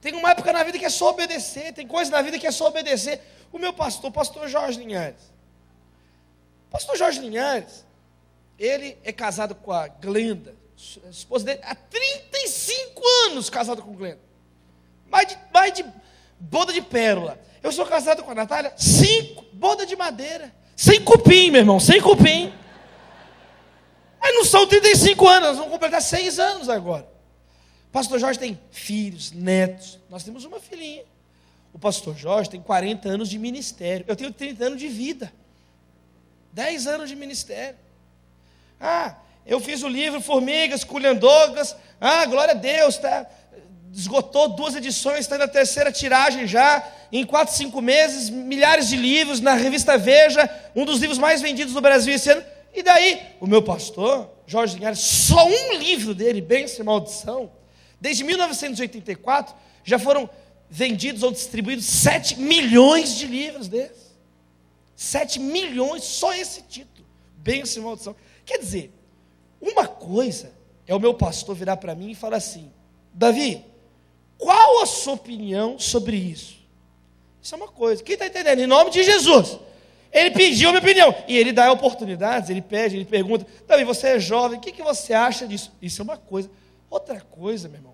Speaker 5: Tem uma época na vida que é só obedecer. Tem coisa na vida que é só obedecer. O meu pastor, o pastor Jorge Linhares. O pastor Jorge Linhares, ele é casado com a Glenda, a esposa dele, há 35 anos casado com Glenda. Mais de boda de pérola. Eu sou casado com a Natália, 5 boda de madeira. Sem cupim, meu irmão, sem cupim. Mas não são 35 anos, nós vamos completar 6 anos agora. O pastor Jorge tem filhos, netos. Nós temos uma filhinha. O pastor Jorge tem 40 anos de ministério. Eu tenho 30 anos de vida. 10 anos de ministério. Eu fiz o livro Formigas, Cullian Douglas. Glória a Deus, tá? Esgotou 2 edições, está na 3ª tiragem já. Em 4, 5 meses, milhares de livros na revista Veja, um dos livros mais vendidos do Brasil esse ano. E daí, o meu pastor, Jorge Linhares, só um livro dele, Bênção e Maldição, desde 1984, já foram vendidos ou distribuídos 7 milhões de livros desses. 7 milhões, só esse título, Bênção e Maldição. Quer dizer, uma coisa é o meu pastor virar para mim e falar assim, Davi, qual a sua opinião sobre isso? Isso é uma coisa. Quem está entendendo? Em nome de Jesus. Ele pediu a minha opinião. E ele dá oportunidades, ele pede, ele pergunta. Davi, você é jovem, o que você acha disso? Isso é uma coisa. Outra coisa, meu irmão,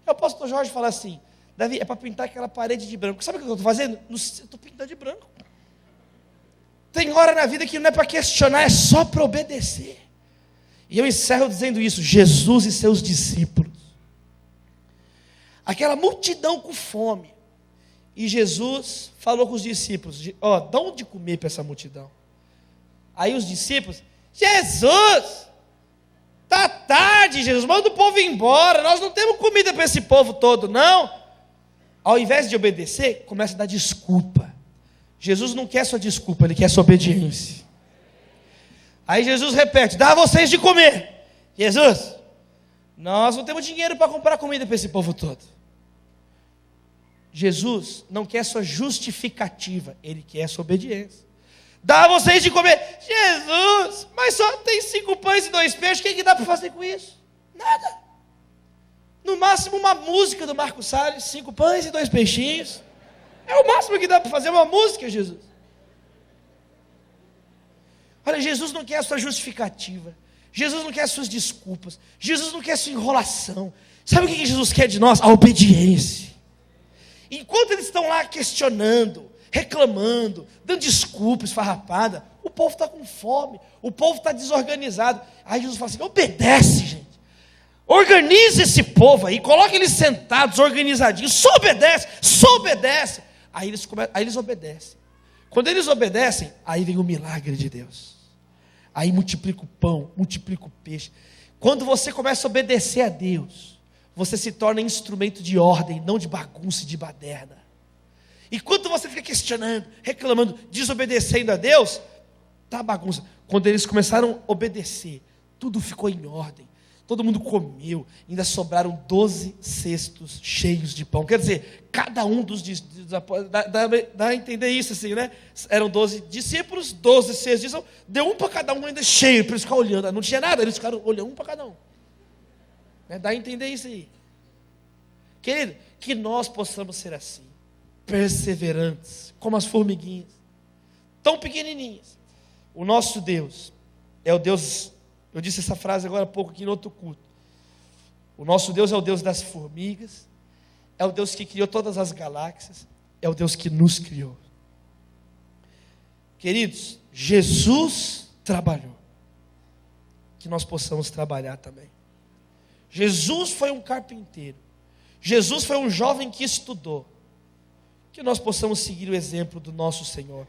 Speaker 5: é o pastor Jorge falar assim, Davi, é para pintar aquela parede de branco. Sabe o que eu estou fazendo? Eu estou pintando de branco. Tem hora na vida que não é para questionar, é só para obedecer. E eu encerro dizendo isso, Jesus e seus discípulos. Aquela multidão com fome. E Jesus falou com os discípulos, dá onde comer para essa multidão. Aí os discípulos, Jesus, está tarde, Jesus, manda o povo ir embora, nós não temos comida para esse povo todo, não. Ao invés de obedecer, começa a dar desculpa. Jesus não quer sua desculpa, Ele quer sua obediência. Aí Jesus repete, dá a vocês de comer. Jesus, nós não temos dinheiro para comprar comida para esse povo todo. Jesus não quer sua justificativa, Ele quer sua obediência. Dá a vocês de comer. Jesus, mas só tem 5 pães e 2 peixes, o que dá para fazer com isso? Nada. No máximo uma música do Marco Salles, 5 pães e 2 peixinhos. É o máximo que dá para fazer, uma música, Jesus. Olha, Jesus não quer a sua justificativa. Jesus não quer as suas desculpas. Jesus não quer a sua enrolação. Sabe o que Jesus quer de nós? A obediência. Enquanto eles estão lá questionando, reclamando, dando desculpas, farrapada, o povo está com fome, o povo está desorganizado. Aí Jesus fala assim: obedece, gente. Organiza esse povo aí, coloca eles sentados, organizadinhos, só obedece. Aí eles obedecem. Quando eles obedecem, aí vem o milagre de Deus. Aí multiplica o pão, multiplica o peixe. Quando você começa a obedecer a Deus, você se torna instrumento de ordem, não de bagunça e de baderna. E quando você fica questionando, reclamando, desobedecendo a Deus, tá bagunça. Quando eles começaram a obedecer, tudo ficou em ordem. Todo mundo comeu, ainda sobraram 12 cestos cheios de pão. Quer dizer, cada um dos dá a entender isso assim, né? Eram 12 discípulos, 12 cestos, deu um para cada um ainda cheio, para eles ficarem olhando. Não tinha nada, eles ficaram olhando um para cada um. Dá a entender isso aí. Querido, que nós possamos ser assim, perseverantes, como as formiguinhas, tão pequenininhas. O nosso Deus é o Deus... Eu disse essa frase agora há pouco aqui no outro culto. O nosso Deus é o Deus das formigas, é o Deus que criou todas as galáxias, é o Deus que nos criou. Queridos, Jesus trabalhou, que nós possamos trabalhar também. Jesus foi um carpinteiro, Jesus foi um jovem que estudou, que nós possamos seguir o exemplo do nosso Senhor.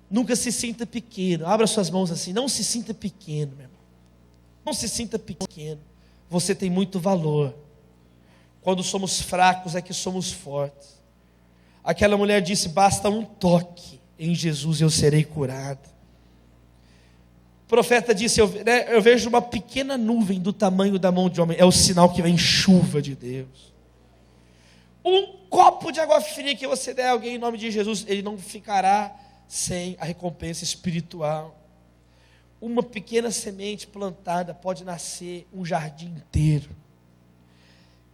Speaker 5: Nunca se sinta pequeno, abra suas mãos assim, não se sinta pequeno, meu irmão. Não se sinta pequeno, você tem muito valor. Quando somos fracos é que somos fortes. Aquela mulher disse: basta um toque em Jesus e eu serei curado. O profeta disse: eu vejo uma pequena nuvem do tamanho da mão de homem, é o sinal que vem chuva de Deus. Um copo de água fria que você der a alguém em nome de Jesus, ele não ficará sem a recompensa espiritual. Uma pequena semente plantada pode nascer um jardim inteiro.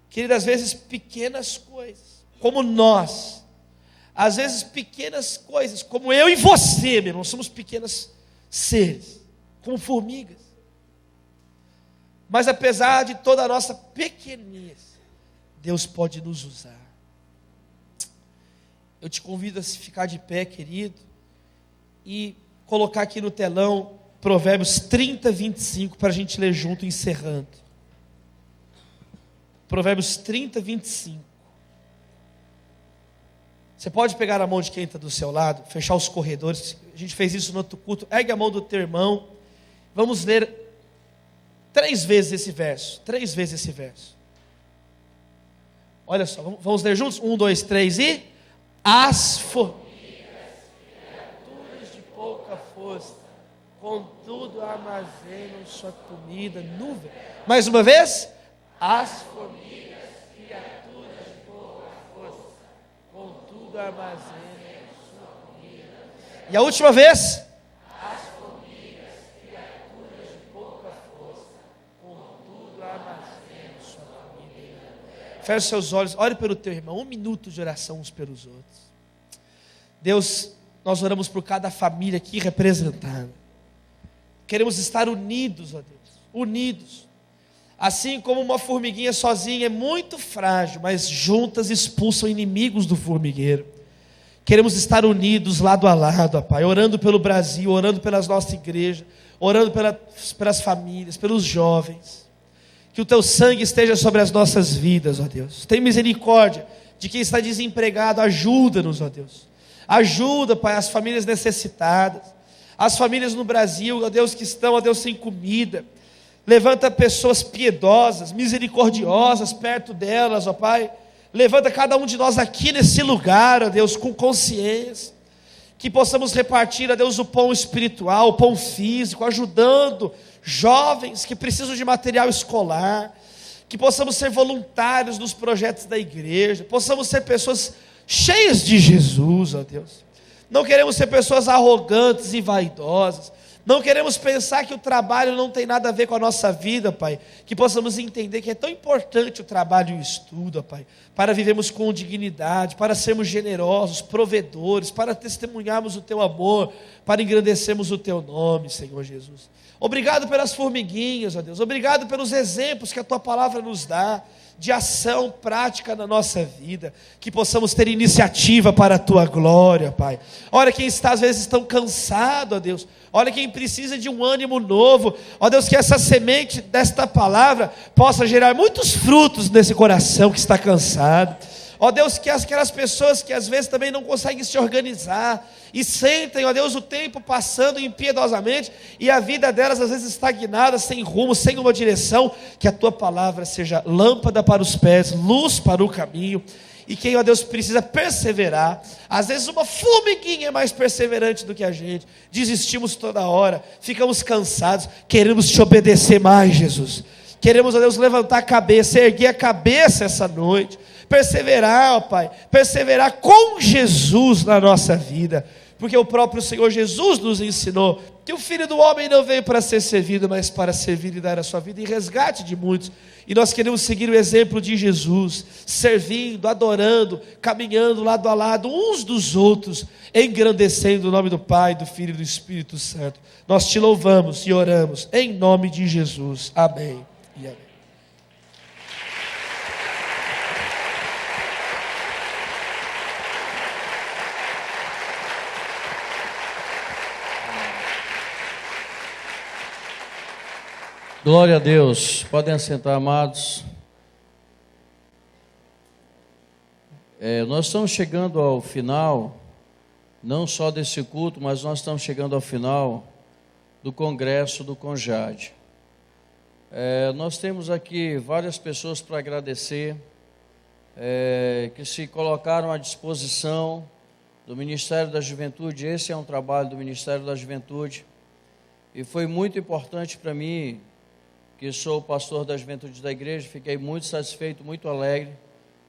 Speaker 5: Querido, às vezes pequenas coisas, como nós, às vezes pequenas coisas, como eu e você, meu irmão, somos pequenos seres, como formigas. Mas apesar de toda a nossa pequenez, Deus pode nos usar. Eu te convido a ficar de pé, querido, e colocar aqui no telão Provérbios 30, 25, para a gente ler junto, encerrando. Provérbios 30, 25. Você pode pegar a mão de quem está do seu lado, fechar os corredores. A gente fez isso no outro culto. Ergue a mão do teu irmão. Vamos ler 3 vezes esse verso. 3 vezes esse verso. Olha só, vamos ler juntos? 1, 2, 3 e... As formigas, criaturas de pouca força, contudo armazenam sua comida nuvem. Mais uma vez. As formigas, criaturas de pouca força, contudo armazenam sua comida. E a última vez. As formigas, criaturas de pouca força, contudo armazenam sua comida. Feche seus olhos, ore pelo teu irmão. 1 minuto de oração uns pelos outros. Deus, nós oramos por cada família aqui representada. Queremos estar unidos, ó Deus, unidos. Assim como uma formiguinha sozinha é muito frágil, mas juntas expulsam inimigos do formigueiro. Queremos estar unidos lado a lado, ó Pai, orando pelo Brasil, orando pelas nossas igrejas, orando pelas famílias, pelos jovens. Que o Teu sangue esteja sobre as nossas vidas, ó Deus. Tem misericórdia de quem está desempregado, ajuda-nos, ó Deus. Ajuda, Pai, as famílias necessitadas. As famílias no Brasil, ó Deus, que estão, ó Deus, sem comida. Levanta pessoas piedosas, misericordiosas perto delas, ó Pai. Levanta cada um de nós aqui nesse lugar, ó Deus, com consciência. Que possamos repartir, ó Deus, o pão espiritual, o pão físico, ajudando jovens que precisam de material escolar. Que possamos ser voluntários nos projetos da igreja. Possamos ser pessoas cheias de Jesus, ó Deus. Não queremos ser pessoas arrogantes e vaidosas. Não queremos pensar que o trabalho não tem nada a ver com a nossa vida, Pai. Que possamos entender que é tão importante o trabalho e o estudo, Pai, para vivermos com dignidade, para sermos generosos, provedores, para testemunharmos o Teu amor, para engrandecermos o Teu nome, Senhor Jesus. Obrigado pelas formiguinhas, ó Deus. Obrigado pelos exemplos que a Tua palavra nos dá, de ação prática na nossa vida, que possamos ter iniciativa para a Tua glória, Pai. Olha quem está às vezes tão cansado, ó Deus. Olha quem precisa de um ânimo novo, ó Deus, que essa semente desta palavra possa gerar muitos frutos nesse coração que está cansado. Ó Deus, que aquelas pessoas que às vezes também não conseguem se organizar e sentem, ó Deus, o tempo passando impiedosamente e a vida delas às vezes estagnada, sem rumo, sem uma direção, que a Tua palavra seja lâmpada para os pés, luz para o caminho. E quem, ó Deus, precisa perseverar, às vezes uma formiguinha é mais perseverante do que a gente, desistimos toda hora, ficamos cansados, queremos Te obedecer mais, Jesus. Queremos, ó Deus, levantar a cabeça, erguer a cabeça essa noite, perseverar, ó Pai, perseverar com Jesus na nossa vida, porque o próprio Senhor Jesus nos ensinou que o Filho do Homem não veio para ser servido, mas para servir e dar a sua vida em resgate de muitos. E nós queremos seguir o exemplo de Jesus, servindo, adorando, caminhando lado a lado uns dos outros, engrandecendo o nome do Pai, do Filho e do Espírito Santo. Nós Te louvamos e oramos em nome de Jesus. Amém e amém.
Speaker 2: Glória a Deus. Podem assentar, amados. Nós estamos chegando ao final, não só desse culto, mas nós estamos chegando ao final do congresso do CONJAD. Nós temos aqui várias pessoas para agradecer, que se colocaram à disposição do Ministério da Juventude. Esse é um trabalho do Ministério da Juventude, e foi muito importante para mim, que sou o pastor da juventude da igreja. Fiquei muito satisfeito, muito alegre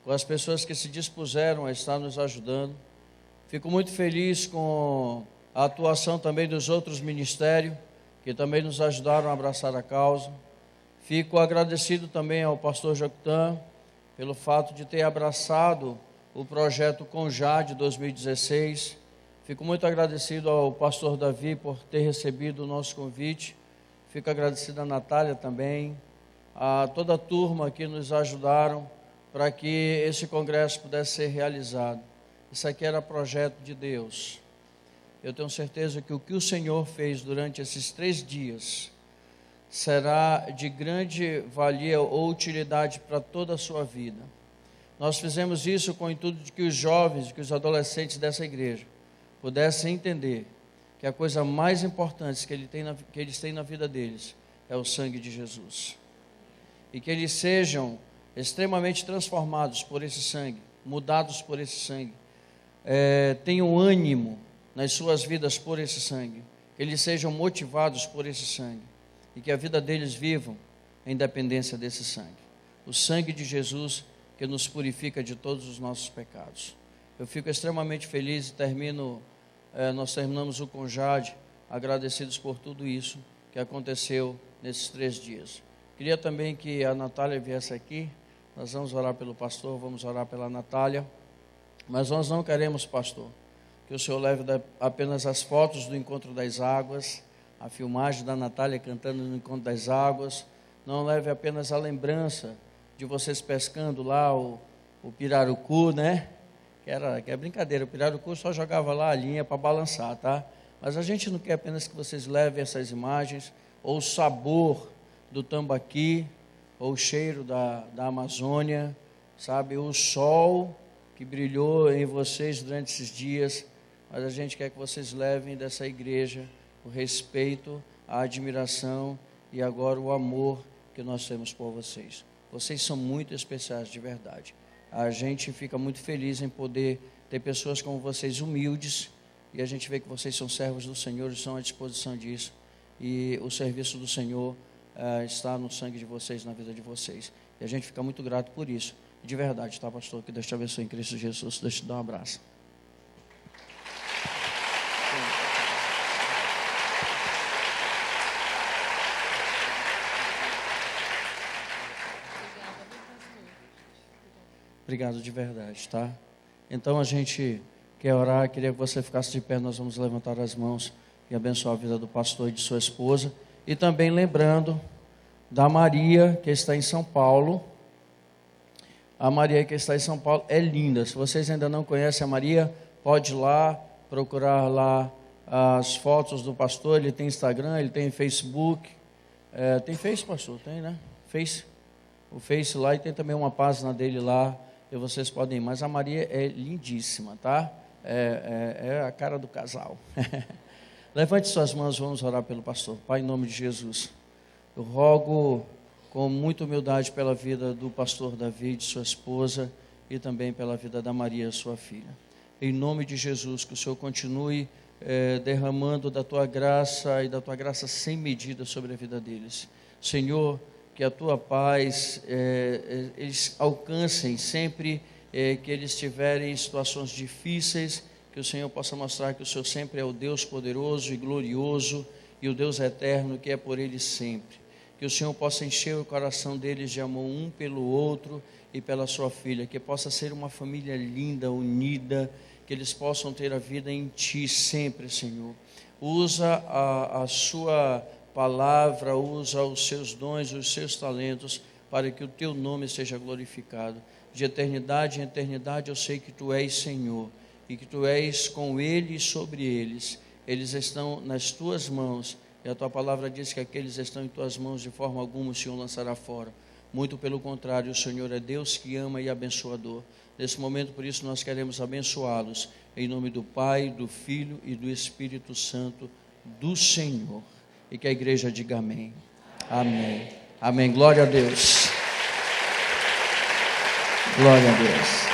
Speaker 2: com as pessoas que se dispuseram a estar nos ajudando. Fico muito feliz com a atuação também dos outros ministérios, que também nos ajudaram a abraçar a causa. Fico agradecido também ao pastor Joctan, pelo fato de ter abraçado o projeto CONJAD 2016. Fico muito agradecido ao pastor Davi por ter recebido o nosso convite. Fico agradecido a Natália também, a toda a turma que nos ajudaram para que esse congresso pudesse ser realizado. Isso aqui era projeto de Deus. Eu tenho certeza que o que o Senhor fez durante esses 3 dias será de grande valia ou utilidade para toda a sua vida. Nós fizemos isso com o intuito de que os jovens, que os adolescentes dessa igreja pudessem entender que a coisa mais importante que eles têm na vida deles é o sangue de Jesus. E que eles sejam extremamente transformados por esse sangue, mudados por esse sangue, tenham ânimo nas suas vidas por esse sangue, que eles sejam motivados por esse sangue, e que a vida deles vivam em dependência desse sangue. O sangue de Jesus que nos purifica de todos os nossos pecados. Eu fico extremamente feliz e nós terminamos o CONJAD agradecidos por tudo isso que aconteceu nesses 3 dias. Queria também que a Natália viesse aqui. Nós vamos orar pelo pastor, vamos orar pela Natália, mas nós não queremos, pastor, que o senhor leve apenas as fotos do Encontro das Águas, a filmagem da Natália cantando no Encontro das Águas. Não leve apenas a lembrança de vocês pescando lá o pirarucu, né? Que é brincadeira, o pirarucu só jogava lá a linha para balançar, tá? Mas a gente não quer apenas que vocês levem essas imagens, ou o sabor do tambaqui, ou o cheiro da Amazônia, sabe? O sol que brilhou em vocês durante esses dias, mas a gente quer que vocês levem dessa igreja o respeito, a admiração e agora o amor que nós temos por vocês. Vocês são muito especiais de verdade. A gente fica muito feliz em poder ter pessoas como vocês humildes, e a gente vê que vocês são servos do Senhor e estão à disposição disso, e o serviço do Senhor está no sangue de vocês, na vida de vocês, e a gente fica muito grato por isso. De verdade, tá, pastor? Que Deus te abençoe em Cristo Jesus. Deixa eu te dar um abraço. Obrigado de verdade, tá? Então a gente quer orar, queria que você ficasse de pé, nós vamos levantar as mãos e abençoar a vida do pastor e de sua esposa. E também lembrando da Maria, que está em São Paulo. A Maria que está em São Paulo é linda. Se vocês ainda não conhecem a Maria, pode ir lá, procurar lá as fotos do pastor. Ele tem Instagram, ele tem Facebook. Tem Face, pastor? Tem, né? Face. O Face lá, e tem também uma página dele lá, e vocês podem ir. Mas a Maria é lindíssima, tá? É a cara do casal. Levante suas mãos, vamos orar pelo pastor. Pai, em nome de Jesus, eu rogo com muita humildade pela vida do pastor David, sua esposa, e também pela vida da Maria, sua filha. Em nome de Jesus, que o Senhor continue derramando da tua graça, e da tua graça sem medida sobre a vida deles. Senhor, que a tua paz, eles alcancem sempre que eles estiverem em situações difíceis, que o Senhor possa mostrar que o Senhor sempre é o Deus poderoso e glorioso, e o Deus eterno que é por eles sempre. Que o Senhor possa encher o coração deles de amor um pelo outro e pela sua filha, que possa ser uma família linda, unida, que eles possam ter a vida em Ti sempre, Senhor. Usa a sua palavra, usa os seus dons, os seus talentos, para que o Teu nome seja glorificado. De eternidade em eternidade eu sei que Tu és Senhor, e que Tu és com eles e sobre eles. Eles estão nas Tuas mãos, e a Tua palavra diz que aqueles estão em Tuas mãos, de forma alguma o Senhor lançará fora. Muito pelo contrário, o Senhor é Deus que ama e abençoador. Nesse momento, por isso, nós queremos abençoá-los, em nome do Pai, do Filho e do Espírito Santo do Senhor. E que a igreja diga amém. Amém. Amém. Glória a Deus. Glória a Deus.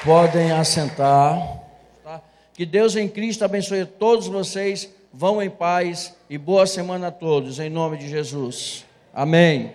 Speaker 2: Podem assentar. Tá? Que Deus em Cristo abençoe todos vocês. Vão em paz e boa semana a todos, em nome de Jesus. Amém.